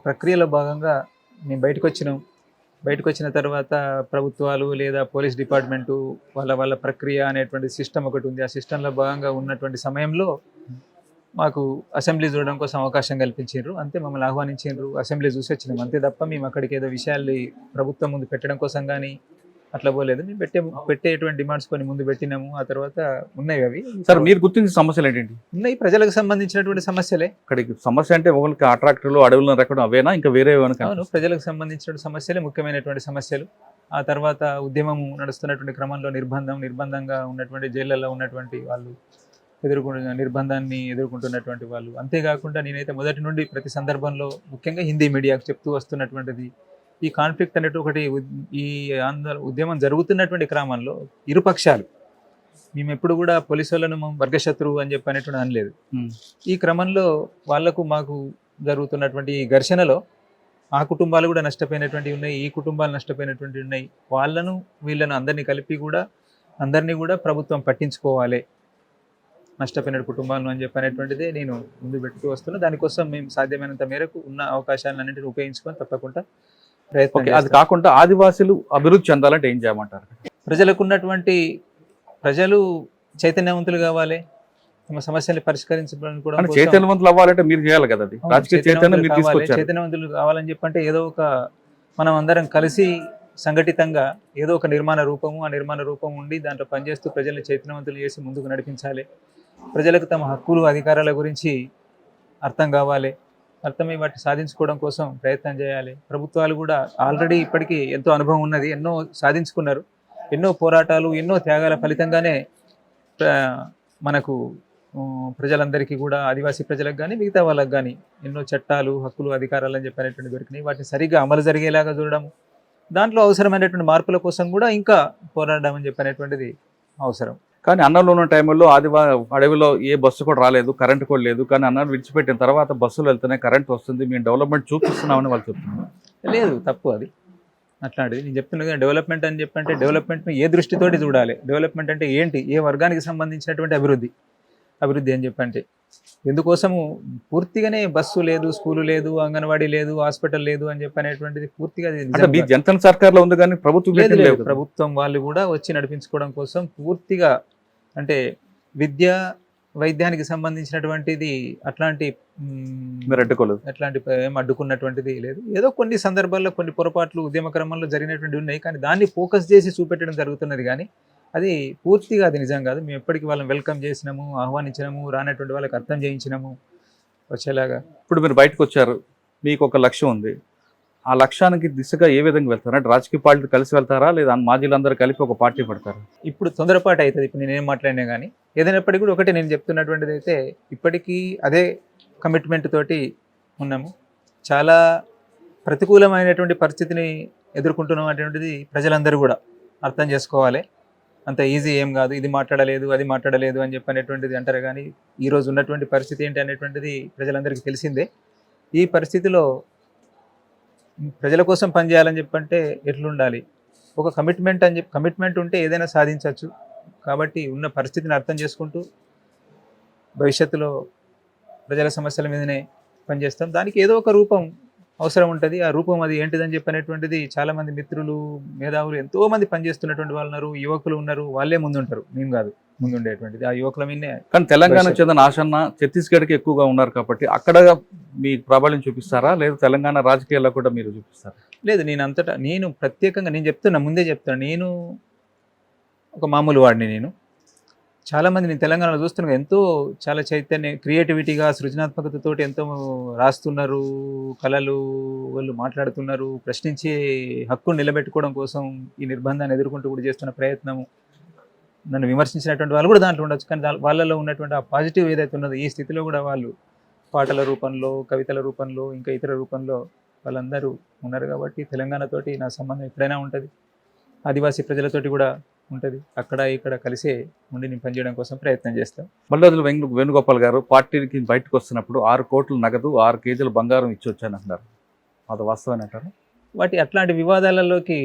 ప్రక్రియలో భాగంగా మేము బయటకు వచ్చిన తర్వాత ప్రభుత్వాలు లేదా పోలీస్ డిపార్ట్మెంటు వాళ్ళ ప్రక్రియ అనేటువంటి సిస్టమ్ ఒకటి ఉంది. ఆ సిస్టంలో భాగంగా ఉన్నటువంటి సమయంలో మాకు అసెంబ్లీ చూడడం కోసం అవకాశం కల్పించారు. అంతే, మమ్మల్ని ఆహ్వానించారు, అసెంబ్లీ చూసి వచ్చినాం అంతే తప్ప మేము అక్కడికి ఏదో విషయాలు ప్రభుత్వం ముందు పెట్టడం కోసం కానీ అట్లా పోలేదు. మేము పెట్టేటువంటి డిమాండ్స్ కొన్ని ముందు పెట్టినాము. ఆ తర్వాత ఉన్నాయి అవి. సార్, మీరు గుర్తించిన సమస్యలు ఏంటండి? ఉన్నాయి, ప్రజలకు సంబంధించినటువంటి సమస్యలే. అక్కడికి సమస్య అంటే ఒకరికి అట్రాక్టర్లు అడవులను రెక్కడం అవేనా, ఇంకా వేరే ఏమైనా? అవును, ప్రజలకు సంబంధించిన సమస్యలే ముఖ్యమైనటువంటి సమస్యలు. ఆ తర్వాత ఉద్యమం నడుస్తున్నటువంటి క్రమంలో నిర్బంధంగా ఉన్నటువంటి జైళ్ళల్లో ఉన్నటువంటి వాళ్ళు నిర్బంధాన్ని ఎదుర్కొంటున్నటువంటి వాళ్ళు. అంతేకాకుండా నేనైతే మొదటి నుండి ప్రతి సందర్భంలో ముఖ్యంగా హిందీ మీడియాకు చెప్తూ వస్తున్నటువంటిది, ఈ కాన్ఫ్లిక్ట్ అనేటి ఒకటి ఈ ఉద్యమం జరుగుతున్నటువంటి క్రమంలో ఇరుపక్షాలు మేము ఎప్పుడు కూడా పోలీసు వాళ్ళను వర్గశత్రువు అని చెప్పి అనేటువంటి అనలేదు. ఈ క్రమంలో వాళ్లకు మాకు జరుగుతున్నటువంటి ఈ ఘర్షణలో ఆ కుటుంబాలు కూడా నష్టపోయినటువంటి ఉన్నాయి, ఈ కుటుంబాలు నష్టపోయినటువంటి ఉన్నాయి. వీళ్ళను అందరినీ కూడా ప్రభుత్వం పట్టించుకోవాలి, నష్టపోయిన కుటుంబాలను అని చెప్పనేటువంటిదే నేను ముందు పెట్టుతూ వస్తున్నా. దానికోసం మేము సాధ్యమైనంత మేరకు ఉన్న అవకాశాలన్నింటినీ ఉపయోగించుకొని తప్పకుండా ప్రయత్నం. అది కాకుండా ఆదివాసులు అభివృద్ధి చెందాలంటే ఏం చేయమంటారు? ప్రజలు చైతన్యవంతులు కావాలి, తమ సమస్యలు పరిష్కరించుకోవడం. చైతన్యవంతులు అవ్వాలంటే మీరు చేయాలి కదా, అది రాజకీయ చైతన్యవంతులు కావాలని చెప్పంటే ఏదో ఒక మనం అందరం కలిసి సంఘటితంగా ఏదో ఒక నిర్మాణ రూపం ఉండి దాంట్లో పనిచేస్తూ ప్రజల్ని చైతన్యవంతులు చేసి ముందుకు నడిపించాలి. ప్రజలకు తమ హక్కులు అధికారాల గురించి అర్థం కావాలి, అర్థమై వాటిని సాధించుకోవడం కోసం ప్రయత్నం చేయాలి. ప్రభుత్వాలు కూడా ఆల్రెడీ ఇప్పటికీ ఎంతో అనుభవం ఉన్నది, ఎన్నో సాధించుకున్నారు. ఎన్నో పోరాటాలు, ఎన్నో త్యాగాల ఫలితంగానే మనకు ప్రజలందరికీ కూడా, ఆదివాసీ ప్రజలకు కానీ మిగతా వాళ్ళకు కానీ ఎన్నో చట్టాలు, హక్కులు, అధికారాలు అని చెప్పినటువంటి దొరికినాయి. వాటిని సరిగ్గా అమలు జరిగేలాగా చూడడం, దాంట్లో అవసరమైనటువంటి మార్పుల కోసం కూడా ఇంకా పోరాడడం అని చెప్పినటువంటిది అవసరం. కానీ అన్నంలో ఉన్న టైంలో అడవిలో ఏ బస్సు కూడా రాలేదు, కరెంట్ కూడా లేదు. కానీ అన్నాలు విడిచిపెట్టిన తర్వాత బస్సులు వెళ్తున్నాయి, కరెంట్ వస్తుంది, మేము డెవలప్మెంట్ చూపిస్తున్నామని వాళ్ళు చెప్తున్నారు. లేదు, తప్పు అది. అట్లాంటిది నేను చెప్తున్నా. డెవలప్మెంట్ అని చెప్పంటే డెవలప్మెంట్ను ఏ దృష్టితోటి చూడాలి, డెవలప్మెంట్ అంటే ఏంటి, ఏ వర్గానికి సంబంధించినటువంటి అభివృద్ధి అని చెప్పంటే ఎందుకోసము పూర్తిగానే బస్సు లేదు, స్కూలు లేదు, అంగన్వాడీ లేదు, హాస్పిటల్ లేదు అని చెప్పనేటువంటిది పూర్తిగా జనతా సర్కార్లో ఉంది కానీ ప్రభుత్వం వాళ్ళు కూడా వచ్చి నడిపించుకోవడం కోసం పూర్తిగా, అంటే వైద్యానికి సంబంధించినటువంటిది అట్లాంటి ఏం అడ్డుకున్నటువంటిది లేదు. ఏదో కొన్ని సందర్భాల్లో కొన్ని పొరపాట్లు ఉద్యమ క్రమంలో జరిగినటువంటి ఉన్నాయి, కానీ దాన్ని ఫోకస్ చేసి చూపెట్టడం జరుగుతున్నది. కానీ అది పూర్తిగా అది నిజం కాదు. మేము ఎప్పటికీ వాళ్ళని వెల్కమ్ చేసినాము, ఆహ్వానించినాము, రానటువంటి వాళ్ళకి అర్థం చేయించినాము వచ్చేలాగా. ఇప్పుడు మీరు బయటకు వచ్చారు, మీకు ఒక లక్ష్యం ఉంది, ఆ లక్ష్యానికి దిశగా ఏ విధంగా వెళ్తారా? అంటే రాజకీయ పార్టీలు కలిసి వెళ్తారా, లేదా మాజీలందరూ కలిపి ఒక పార్టీ పడతారా? ఇప్పుడు తొందరపాటు అవుతుంది. ఇప్పుడు నేనేం మాట్లాడినా కానీ ఏదైనప్పటికీ కూడా ఒకటి నేను చెప్తున్నటువంటిది అయితే, ఇప్పటికీ అదే కమిట్మెంట్ తోటి ఉన్నాము. చాలా ప్రతికూలమైనటువంటి పరిస్థితిని ఎదుర్కొంటున్నాం అనేటువంటిది ప్రజలందరూ కూడా అర్థం చేసుకోవాలి. అంత ఈజీ ఏం కాదు, ఇది మాట్లాడలేదు, అది మాట్లాడలేదు అని చెప్పనేటువంటిది అంటారు. కానీ ఈరోజు ఉన్నటువంటి పరిస్థితి ఏంటి అనేటువంటిది ప్రజలందరికీ తెలిసిందే. ఈ పరిస్థితిలో ప్రజల కోసం పనిచేయాలని చెప్పంటే ఎట్లుండాలి, ఒక కమిట్మెంట్ ఉంటే ఏదైనా సాధించవచ్చు. కాబట్టి ఉన్న పరిస్థితిని అర్థం చేసుకుంటూ భవిష్యత్తులో ప్రజల సమస్యల మీదనే పనిచేస్తాం. దానికి ఏదో ఒక రూపం అవసరం ఉంటుంది. ఆ రూపం అది ఏంటిదని చెప్పనేటువంటిది చాలామంది మిత్రులు, మేధావులు, ఎంతోమంది పనిచేస్తున్నటువంటి వాళ్ళు ఉన్నారు, యువకులు ఉన్నారు, వాళ్ళే ముందుంటారు, మేము కాదు ముందుండేటువంటిది. ఆ యువకుల మీదనే. కానీ తెలంగాణ చెందిన ఆశన్న ఛత్తీస్గఢ్కి ఎక్కువగా ఉన్నారు కాబట్టి అక్కడ మీ ప్రాబల్యం చూపిస్తారా, లేదా తెలంగాణ రాజకీయాల్లో కూడా మీరు చూపిస్తారా? లేదు, నేను ప్రత్యేకంగా ముందే చెప్తున్నా, నేను ఒక మామూలు వాడిని. నేను చాలామంది నేను తెలంగాణలో చూస్తున్నాను, చాలా క్రియేటివిటీగా, సృజనాత్మకతతో ఎంతో రాస్తున్నారు, కళలు వాళ్ళు మాట్లాడుతున్నారు, ప్రశ్నించే హక్కును నిలబెట్టుకోవడం కోసం ఈ నిర్బంధాన్ని ఎదుర్కొంటూ కూడా చేస్తున్న ప్రయత్నము. నన్ను విమర్శించినటువంటి వాళ్ళు కూడా దాంట్లో ఉండొచ్చు, కానీ వాళ్ళలో ఉన్నటువంటి ఆ పాజిటివ్ ఏదైతే ఉన్నదో ఈ స్థితిలో కూడా వాళ్ళు పాటల రూపంలో, కవితల రూపంలో, ఇంకా ఇతర రూపంలో వాళ్ళందరూ ఉన్నారు. కాబట్టి తెలంగాణతోటి నా సంబంధం ఎప్పుడైనా ఉంటుంది. ఆదివాసీ ప్రజలతోటి కూడా ఉంటుంది. అక్కడ ఇక్కడ కలిసే ఉండి నేను పనిచేయడం కోసం ప్రయత్నం చేస్తాను. మల్లాదుల వేణుగోపాల్ గారు పార్టీకి బయటకు వస్తున్నప్పుడు 6 కోట్ల నగదు 6 కేజీల బంగారం ఇచ్చి వచ్చాను అంటున్నారు. అది వాస్తవం అంటారు? అట్లాంటి వివాదాలలోకి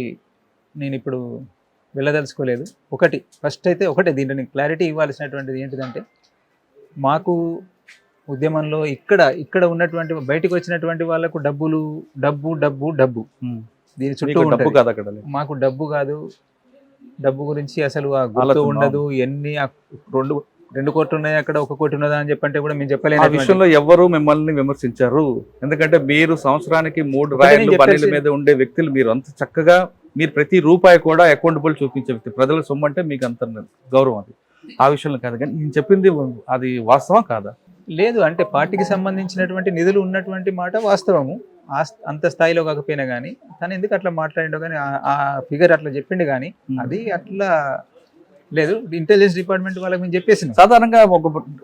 నేను ఇప్పుడు వెళ్ళదలుచుకోలేదు. ఫస్ట్ అయితే ఒకటే దీంట్లో క్లారిటీ ఇవ్వాల్సినటువంటిది ఏంటిదంటే, మాకు ఉద్యమంలో ఇక్కడ ఉన్నటువంటి బయటకు వచ్చినటువంటి వాళ్ళకు డబ్బు దీని చుట్టూ డబ్బు ఉంటుంది. కాదు అక్కడ. మాకు డబ్బు కాదు, డబ్బు గురించి అసలు ఆ గుర్తు ఉండదు. ఎన్ని 2 కోట్లు ఉన్నాయి, అక్కడ 1 కోటి ఉన్నదా అని చెప్పంటే కూడా మేము ఆ చెప్పలేము. విషయంలో ఎవరు మిమ్మల్ని విమర్శించారు? ఎందుకంటే మీరు సంవత్సరానికి 3 రాయలు పన్నెల మీద ఉండే వ్యక్తులు. మీరు అంత చక్కగా మీరు ప్రతి రూపాయి కూడా అకౌంటబుల్ చూపించే వ్యక్తి. ప్రజల సొమ్ము అంటే మీకు అంత గౌరవం. అది ఆ విషయంలో కాదు, కానీ నేను చెప్పింది అది వాస్తవం కాదా? లేదు అంటే పార్టీకి సంబంధించినటువంటి నిధులు ఉన్నటువంటి మాట వాస్తవము. అంత స్థాయిలో కాకపోయినా కానీ తను ఎందుకు అట్లా మాట్లాడిండో కానీ ఆ ఫిగర్ అట్లా చెప్పిండు, కానీ అది అట్లా లేదు. ఇంటెలిజెన్స్ డిపార్ట్మెంట్ వాళ్ళకి మేము చెప్పేసిన. సాధారణంగా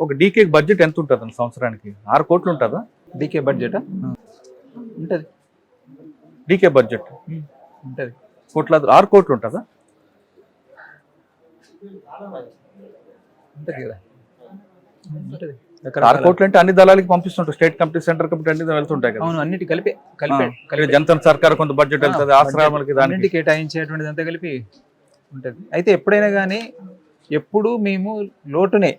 ఒక డీకే బడ్జెట్ ఎంత ఉంటుంది సంవత్సరానికి? 6 కోట్లు ఉంటుందా? డీకే బడ్జెట్ ఉంటుంది. డీకే బడ్జెట్ ఉంటుంది. 6 కోట్లు ఉంటుందా? ఉంటుంది కదా, ఉంటుంది. 6 కోట్లు అంటే అన్ని దళాలకి పంపిస్తుంటారు. స్టేట్ కమిటీ, సెంట్రల్ కమిటీ అన్ని వెళ్తుంటాయి కదా. అవును, అన్నిటి కలిపి జనతా సర్కార్ కొంత బడ్జెట్ వెళ్తుంది, ఆశ్రమాలకి అన్నింటి కేటాయించేటువంటిది అంతా కలిపి ఉంటుంది. అయితే ఎప్పుడైనా కానీ ఎప్పుడు మేము లోటునే,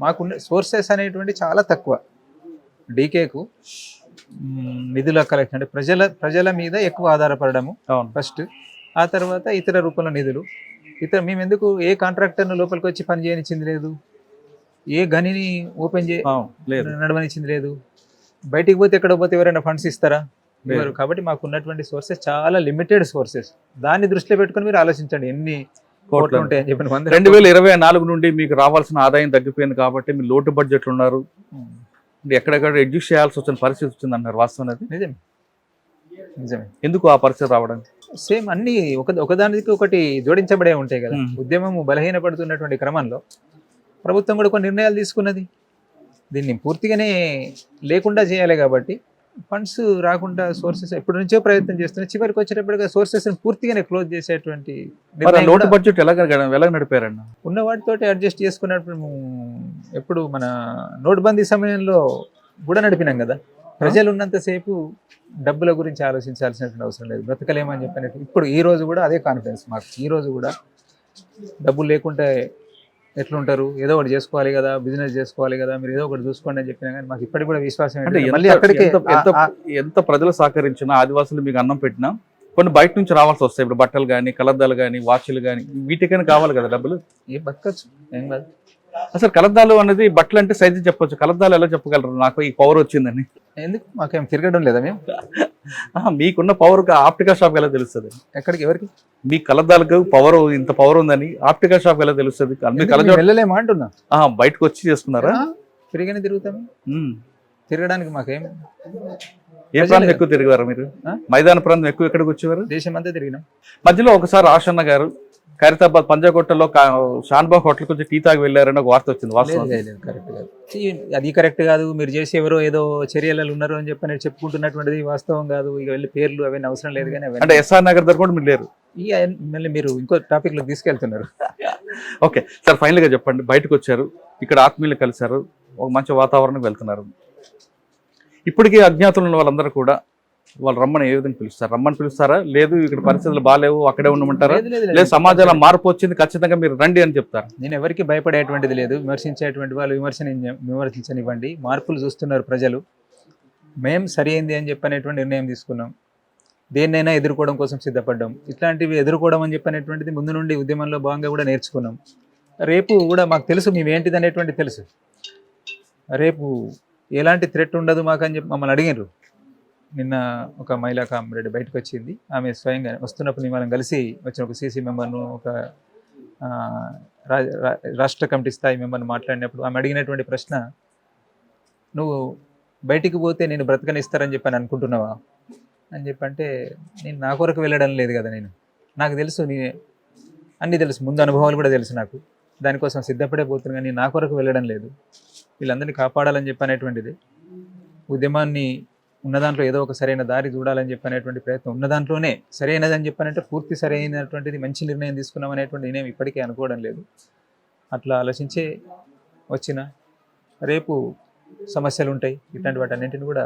మాకున్న సోర్సెస్ అనేటువంటి చాలా తక్కువ. డీకేకు నిధుల కలెక్షన్ అంటే ప్రజల మీద ఎక్కువ ఆధారపడము ఫస్ట్. ఆ తర్వాత ఇతర రూపంలో నిధులు. మేము ఎందుకు ఏ కాంట్రాక్టర్ను లోపలికి వచ్చి పని చేయనిచ్చింది లేదు, ఏ గనిని ఓపెన్ నడవనిచ్చింది లేదు. బయటికి పోతే ఎక్కడ పోతే ఎవరైనా ఫండ్స్ ఇస్తారా? ఇవ్వరు. కాబట్టి మాకు ఉన్నటువంటి సోర్సెస్ చాలా లిమిటెడ్ సోర్సెస్. దాన్ని దృష్టిలో పెట్టుకుని మీరు ఆలోచించండి ఎన్ని కోట్లు ఉంటాయని చెప్పిన. 2024 నుండి మీకు రావాల్సిన ఆదాయం తగ్గిపోయింది కాబట్టి మీరు లోటు బడ్జెట్లు ఉన్నారు. ఎక్కడెక్కడ అడ్జస్ట్ చేయాల్సి వచ్చిన పరిస్థితి వచ్చింది అన్నారు. వాస్తవం అది నిజమే. ఎందుకు ఆ పరిస్థితి రావడానికి? సేమ్ అన్ని ఒకదానికి ఒకటి జోడించబడే ఉంటాయి కదా. ఉద్యమము బలహీనపడుతున్నటువంటి క్రమంలో ప్రభుత్వం కూడా కొన్ని నిర్ణయాలు తీసుకున్నది. దీన్ని పూర్తిగానే లేకుండా చేయాలి కాబట్టి ఫండ్స్ రాకుండా సోర్సెస్ ఎప్పటి నుంచో ప్రయత్నం చేస్తున్నాయి. చివరికి వచ్చేటప్పటిగా సోర్సెస్ పూర్తిగానే క్లోజ్ చేసేటువంటి లోటు బడ్జెట్ ఎలా నడిపారన్న? ఉన్న వాటితోటి అడ్జస్ట్ చేసుకున్నప్పుడు ఎప్పుడు మన నోట్బందీ సమయంలో కూడా నడిపినాం కదా. ప్రజలు ఉన్నంతసేపు డబ్బుల గురించి ఆలోచించాల్సినటువంటి అవసరం లేదు, బ్రతకలేమని చెప్పినట్టు. ఇప్పుడు ఈ రోజు కూడా అదే కాన్ఫిడెన్స్ మాకు. ఈ రోజు కూడా డబ్బులు లేకుంటే ఎట్లుంటారు, ఏదో ఒకటి చేసుకోవాలి కదా, బిజినెస్ చేసుకోవాలి కదా, మీరు ఏదో ఒకటి చూసుకోండి అని చెప్పినా కానీ మాకు ఇప్పటికి కూడా విశ్వాసం ఎంత ప్రజలు సహకరించినా, ఆదివాసులు మీకు అన్నం పెట్టినా కొన్ని బయట నుంచి రావాల్సి వస్తాయి. ఇప్పుడు బట్టలు కానీ, కలద్దాలు కానీ, వాచ్లు కానీ, వీటికైనా కావాలి కదా డబ్బులు. ఏం బతకచ్చు, ఏం కాదు. అసలు కలద్దాలు అనేది బట్టలు అంటే సైజు చెప్పొచ్చు, కలద్దాలు ఎలా చెప్పగలరు? నాకు ఈ పవర్ వచ్చిందని. ఎందుకు మాకేం తిరగడం లేదా? మేము మీకున్న పవర్ ఆప్టికల్ షాప్ ఎలా తెలుస్తుంది? ఎక్కడికి, ఎవరికి? మీ కలద్దాలకు పవర్, ఇంత పవర్ ఉందని ఆప్టికల్ షాప్ ఎలా తెలుస్తుంది? వెళ్ళలేమా అంటున్నా. బయటకు వచ్చి చేసుకున్నారా? తిరిగానే తిరుగుతాము. తిరగడానికి మాకేం. ఏ ప్రాంతం ఎక్కువ తిరిగారు మీరు? మైదాన ప్రాంతం ఎక్కువ ఎక్కడికి వచ్చేవారు? దేశం అంతా తిరిగినాం. మధ్యలో ఒకసారి ఆషన్న గారు ఖైరతాబాద్ పంజాగుట్టలో షాన్బాగ్ హోటల్ కొంచెం టీ తాగి వెళ్ళారని ఒక వార్త వచ్చింది. కరెక్ట్ కాదు, అది కరెక్ట్ కాదు. మీరు చేసి ఎవరో ఏదో చర్యలు ఉన్నారు అని చెప్పి చెప్పుకుంటున్నటువంటిది వాస్తవం కాదు. ఇక వెళ్ళి పేర్లు అవన్నీ అవసరం లేదు. కానీ అంటే ఎస్ఆర్ నగర్ దగ్గర కూడా మీరు లేరు. మళ్ళీ మీరు ఇంకో టాపిక్ లో తీసుకెళ్తున్నారు. ఓకే సార్, ఫైనల్ గా చెప్పండి. బయటకు వచ్చారు, ఇక్కడ ఆత్మీయులు కలిశారు, ఒక మంచి వాతావరణం వెళ్తున్నారు. ఇప్పటికీ అజ్ఞాతులు ఉన్న వాళ్ళందరూ కూడా వాళ్ళు రమ్మని ఏ విధంగా పిలుస్తారు? రమ్మని పిలుస్తారా? లేదు ఇక్కడ పరిస్థితులు బాగాలేవు అక్కడే ఉండమంటారా? లేదు సమాజంలో మార్పు వచ్చింది ఖచ్చితంగా మీరు రండి అని చెప్తారు? నేను ఎవరికి భయపడేటువంటిది లేదు. విమర్శించేటువంటి వాళ్ళు విమర్శించనివ్వండి. మార్పులు చూస్తున్నారు ప్రజలు. మేము సరి అయింది అని చెప్పనేటువంటి నిర్ణయం తీసుకున్నాం. దేన్నైనా ఎదుర్కోవడం కోసం సిద్ధపడ్డాం. ఇట్లాంటివి ఎదుర్కోవడం అని చెప్పనేటువంటిది ముందు నుండి ఉద్యమంలో భాగంగా కూడా నేర్చుకున్నాం. రేపు కూడా మాకు తెలుసు మేము ఏంటిది అనేటువంటి తెలుసు. రేపు ఎలాంటి థ్రెట్ ఉండదు మాకు అని చెప్పి మమ్మల్ని అడిగినారు. నిన్న ఒక మహిళా కామ్రేడ్ బయటకు వచ్చింది. ఆమె స్వయంగా వస్తున్నప్పుడు మనం కలిసి వచ్చిన ఒక సీసీ మెంబర్ను, ఒక రాష్ట్ర కమిటీ స్థాయి మెంబర్ను మాట్లాడినప్పుడు ఆమె అడిగినటువంటి ప్రశ్న, నువ్వు బయటికి పోతే నేను బ్రతకనిస్తారని చెప్పని అనుకుంటున్నావా అని చెప్పంటే, నేను నా కొరకు వెళ్ళడం లేదు కదా. నాకు తెలుసు, అన్నీ తెలుసు, ముందు అనుభవాలు కూడా తెలుసు నాకు. దానికోసం సిద్ధపడే పోతున్నాను కానీ నా కొరకు వెళ్ళడం లేదు. వీళ్ళందరినీ కాపాడాలని చెప్పనేటువంటిది. ఉద్యమాన్ని ఉన్న దాంట్లో ఏదో ఒక సరైన దారి చూడాలని చెప్పనేటువంటి ప్రయత్నం, ఉన్న దాంట్లోనే సరైనదని చెప్పానంటే పూర్తి సరైనటువంటిది మంచి నిర్ణయం తీసుకున్నాం అనేటువంటి నేనేమి ఇప్పటికీ అనుకోవడం లేదు. అట్లా ఆలోచించే వచ్చిన రేపు సమస్యలు ఉంటాయి, ఇట్లాంటి వాటి అన్నింటిని కూడా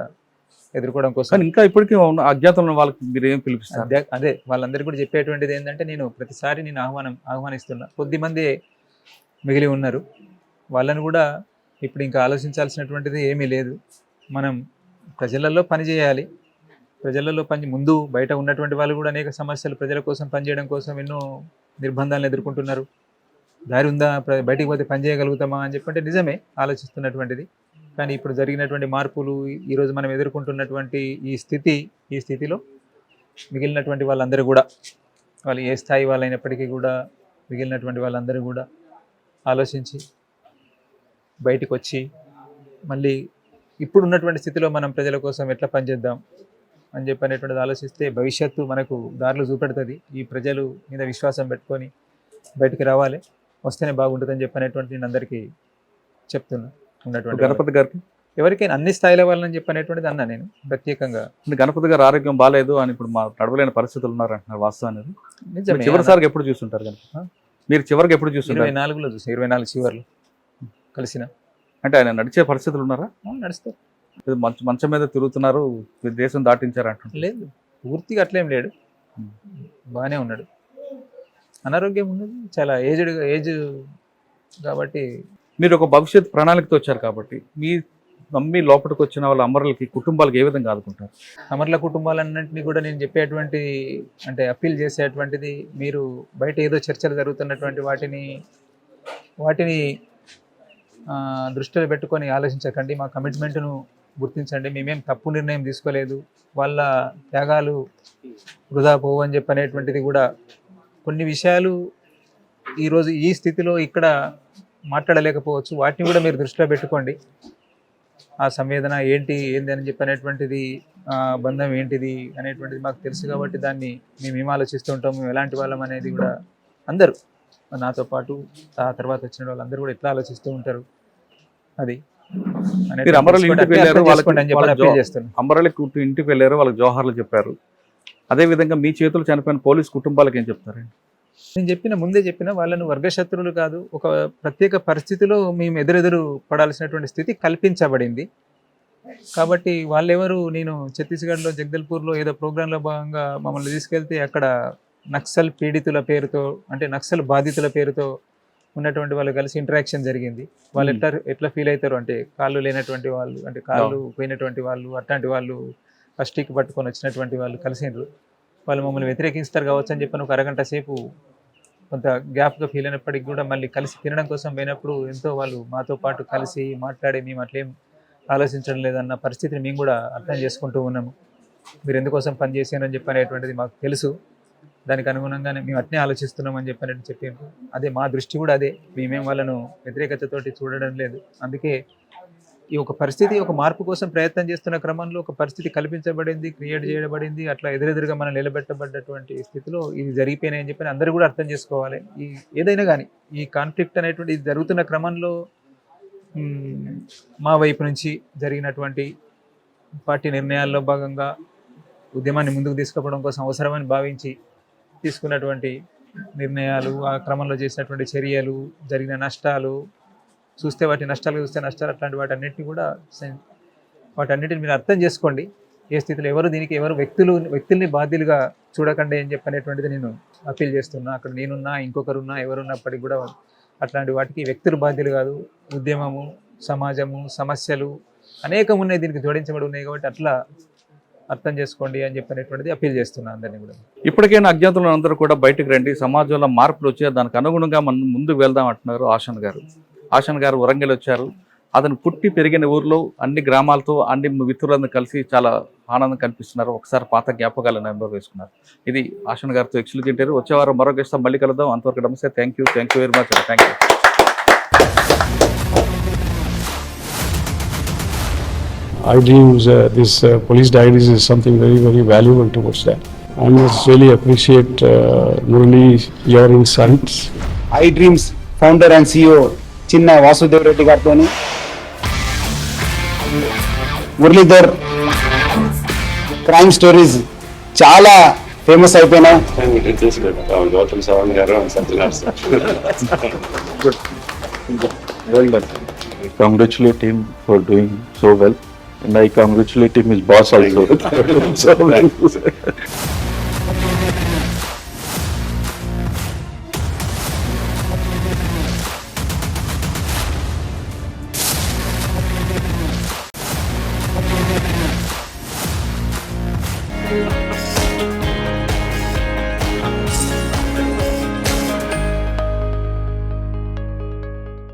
ఎదుర్కోవడం కోసం. కానీ ఇంకా ఇప్పటికీ అజ్ఞాతంలో వాళ్ళకి మీరు ఏం పిలిపిస్తారు? అదే వాళ్ళందరికీ కూడా చెప్పేటువంటిది ఏంటంటే, నేను ప్రతిసారి నేను ఆహ్వానిస్తున్నా. కొద్దిమంది మిగిలి ఉన్నారు, వాళ్ళని కూడా ఇప్పుడు ఇంకా ఆలోచించాల్సినటువంటిది ఏమీ లేదు. మనం ప్రజలలో పనిచేయాలి. ప్రజలలో ముందు బయట ఉన్నటువంటి వాళ్ళు కూడా అనేక సమస్యలు ప్రజల కోసం పనిచేయడం కోసం ఎన్నో నిర్బంధాలను ఎదుర్కొంటున్నారు. దారి ఉందా, బయటికి పోతే పని చేయగలుగుతామా అని చెప్పంటే నిజమే ఆలోచిస్తున్నటువంటిది. కానీ ఇప్పుడు జరిగినటువంటి మార్పులు, ఈరోజు మనం ఎదుర్కొంటున్నటువంటి ఈ స్థితిలో మిగిలినటువంటి వాళ్ళందరూ కూడా, వాళ్ళు ఏ స్థాయి వాళ్ళైనప్పటికీ కూడా మిగిలినటువంటి వాళ్ళందరూ కూడా ఆలోచించి బయటికి వచ్చి మళ్ళీ ఇప్పుడు ఉన్నటువంటి స్థితిలో మనం ప్రజల కోసం ఎట్లా పనిచేద్దాం అని చెప్పనేటువంటిది ఆలోచిస్తే భవిష్యత్తు మనకు దారులు చూపెడుతుంది. ఈ ప్రజలు మీద విశ్వాసం పెట్టుకొని బయటికి రావాలి, వస్తేనే బాగుంటుందని చెప్పనేటువంటి నేను అందరికీ చెప్తున్నా. ఉన్నటువంటి గణపతి గారికి ఎవరికైనా అన్ని స్థాయిల వాళ్ళని చెప్పనేటువంటిది అన్నా నేను ప్రత్యేకంగా. గణపతి గారు ఆరోగ్యం బాగాలేదు అని ఇప్పుడు మా నడవలేని పరిస్థితులు ఉన్నారంటున్నారు, వాస్తవానికి నిజమే. చివరిసారికి ఎప్పుడు చూస్తుంటారు గణపతి? మీరు చివరికి ఎప్పుడు చూస్తుంటారు? 24లో చూసి 24 చివర్లు కలిసిన. అంటే ఆయన నడిచే పరిస్థితులు ఉన్నారా? నడుస్తారు. మంచం మీద తిరుగుతున్నారు, దేశం దాటించారు అంటున్నారు. లేదు, పూర్తిగా అట్లేం లేడు, బాగానే ఉన్నాడు. అనారోగ్యం ఉన్నది, చాలా ఏజ్ కాబట్టి. మీరు ఒక భవిష్యత్ ప్రణాళికతో వచ్చారు కాబట్టి మీ నమ్మి లోపలికి వచ్చిన వాళ్ళ అమరులకి కుటుంబాలకు ఏ విధంగా ఆదుకుంటారు? అమరుల కుటుంబాలన్నింటినీ కూడా నేను చెప్పేటువంటిది అంటే అప్పీల్ చేసేటువంటిది, మీరు బయట ఏదో చర్చలు జరుగుతున్నటువంటి వాటిని దృష్టిలో పెట్టుకొని ఆలోచించకండి. మా కమిట్మెంట్ను గుర్తించండి. మేమేం తప్పు నిర్ణయం తీసుకోలేదు, వాళ్ళ త్యాగాలు వృధా పోవు అని చెప్పనేటువంటిది కూడా. కొన్ని విషయాలు ఈరోజు ఈ స్థితిలో ఇక్కడ మాట్లాడలేకపోవచ్చు, వాటిని కూడా మీరు దృష్టిలో పెట్టుకోండి. ఆ సంవేదన ఏంటి అని చెప్పనేటువంటిది, బంధం ఏంటిది అనేటువంటిది మాకు తెలుసు కాబట్టి దాన్ని మేము ఏం ఆలోచిస్తూ ఉంటాము, మేము ఎలాంటి వాళ్ళం అనేది కూడా అందరూ నాతో పాటు ఆ తర్వాత వచ్చిన వాళ్ళందరూ కూడా ఎట్లా ఆలోచిస్తూ ఉంటారు. అది అమరుల ఇంటికి వెళ్ళారు, వాళ్ళకి జోహార్లు చెప్పారు. అదే విధంగా మీ చేతులు చనిపోయిన పోలీస్ కుటుంబాలకు ఏం చెప్తారండి? నేను ముందే చెప్పిన వాళ్ళను వర్గశత్రువులు కాదు, ఒక ప్రత్యేక పరిస్థితిలో మేము ఎదురెదురు పడాల్సినటువంటి స్థితి కల్పించబడింది కాబట్టి వాళ్ళెవరు. నేను ఛత్తీస్గఢ్లో జగదల్పూర్లో ఏదో ప్రోగ్రాంలో భాగంగా మమ్మల్ని తీసుకెళ్తే అక్కడ నక్సల్ పీడితుల పేరుతో, అంటే నక్సల్ బాధితుల పేరుతో ఉన్నటువంటి వాళ్ళు కలిసి ఇంటరాక్షన్ జరిగింది. వాళ్ళు ఎట్లా ఫీల్ అవుతారు అంటే, కాళ్ళు లేనటువంటి వాళ్ళు, అంటే కాళ్ళు పోయినటువంటి వాళ్ళు, అట్లాంటి వాళ్ళు ఫస్ట్కి పట్టుకొని వచ్చినటువంటి వాళ్ళు కలిసిండ్రు. వాళ్ళు మమ్మల్ని వ్యతిరేకిస్తారు కావచ్చు అని చెప్పిన ఒక అరగంట సేపు కొంత గ్యాప్గా ఫీల్ అయినప్పటికీ కూడా మళ్ళీ కలిసి తినడం కోసం పోయినప్పుడు ఎంతో వాళ్ళు మాతో పాటు కలిసి మాట్లాడి, మేము అట్లేం ఆలోచించడం లేదన్న పరిస్థితిని మేము కూడా అర్థం చేసుకుంటూ ఉన్నాము. మీరు ఎందుకోసం పనిచేసానని చెప్పనేటువంటిది మాకు తెలుసు, దానికి అనుగుణంగానే మేము అట్నే ఆలోచిస్తున్నాం అని చెప్పారు. అదే మా దృష్టి కూడా అదే, మేమేం వాళ్ళను వ్యతిరేకతతోటి చూడడం లేదు. అందుకే ఈ ఒక పరిస్థితి, ఒక మార్పు కోసం ప్రయత్నం చేస్తున్న క్రమంలో ఒక పరిస్థితి కల్పించబడింది, క్రియేట్ చేయబడింది. అట్లా ఎదురెదురుగా మనం నిలబెట్టబడ్డటువంటి స్థితిలో ఇది జరిగిపోయినాయని చెప్పి అందరూ కూడా అర్థం చేసుకోవాలి. ఈ ఏదైనా కానీ ఈ కాన్ఫ్లిక్ట్ అనేటువంటి ఇది జరుగుతున్న క్రమంలో మా వైపు నుంచి జరిగినటువంటి పార్టీ నిర్ణయాల్లో భాగంగా ఉద్యమాన్ని ముందుకు తీసుకుపోవడం కోసం అవసరమని భావించి తీసుకున్నటువంటి నిర్ణయాలు, ఆ క్రమంలో చేసినటువంటి చర్యలు, జరిగిన నష్టాలు చూస్తే, వాటి నష్టాలు చూస్తే నష్టాలు, అట్లాంటి వాటన్నిటిని మీరు అర్థం చేసుకోండి. ఏ స్థితిలో ఎవరు వ్యక్తుల్ని బాధ్యులుగా చూడకండి అని చెప్పనేటువంటిది నేను అప్పీల్ చేస్తున్నా. అక్కడ నేనున్నా, ఇంకొకరున్నా, ఎవరున్నప్పటికీ కూడా అట్లాంటి వాటికి వ్యక్తులు బాధ్యులు కాదు. ఉద్యమము, సమాజము, సమస్యలు అనేకం ఉన్నాయి, దీనికి జోడించబడి ఉన్నాయి కాబట్టి అట్లా అర్థం చేసుకోండి అని చెప్పనేటువంటిది అప్పీల్ చేస్తున్నా అందరినీ కూడా. ఇప్పటికైనా అజ్ఞాతులు అందరూ కూడా బయటకు రండి, సమాజంలో మార్పులు వచ్చే దానికి అనుగుణంగా మనం ముందుకు వెళ్దాం అంటున్నారు ఆషన్ గారు వరంగల్ వచ్చారు. అతను పుట్టి పెరిగిన ఊర్లో అన్ని గ్రామాలతో అన్ని మిత్రులందరూ కలిసి చాలా ఆనందం కనిపిస్తున్నారు. ఒకసారి పాత జ్ఞాపకాలను నెంబర్ వేసుకున్నారు. ఇది ఆషన్ గారితో ఎక్స్క్లూజివ్ ఇంటర్వ్యూ. వచ్చే వారం మరో గెస్ట్ మళ్ళీ కలుద్దాం. అంతవరకు నమస్తే. Thank you very much. Thank you. I dreams, this police diaries is something very, very valuable towards that. I must really appreciate Murali, your insights. I dreams founder and CEO Chinna Vasudev Reddy Gartoni, Muralidhar crime stories చాలా famous అయిపోయినాయి. గౌతమ్ సవాంగ్ గారు I congratulate him for doing so well, and I congratulate him his boss also. So well.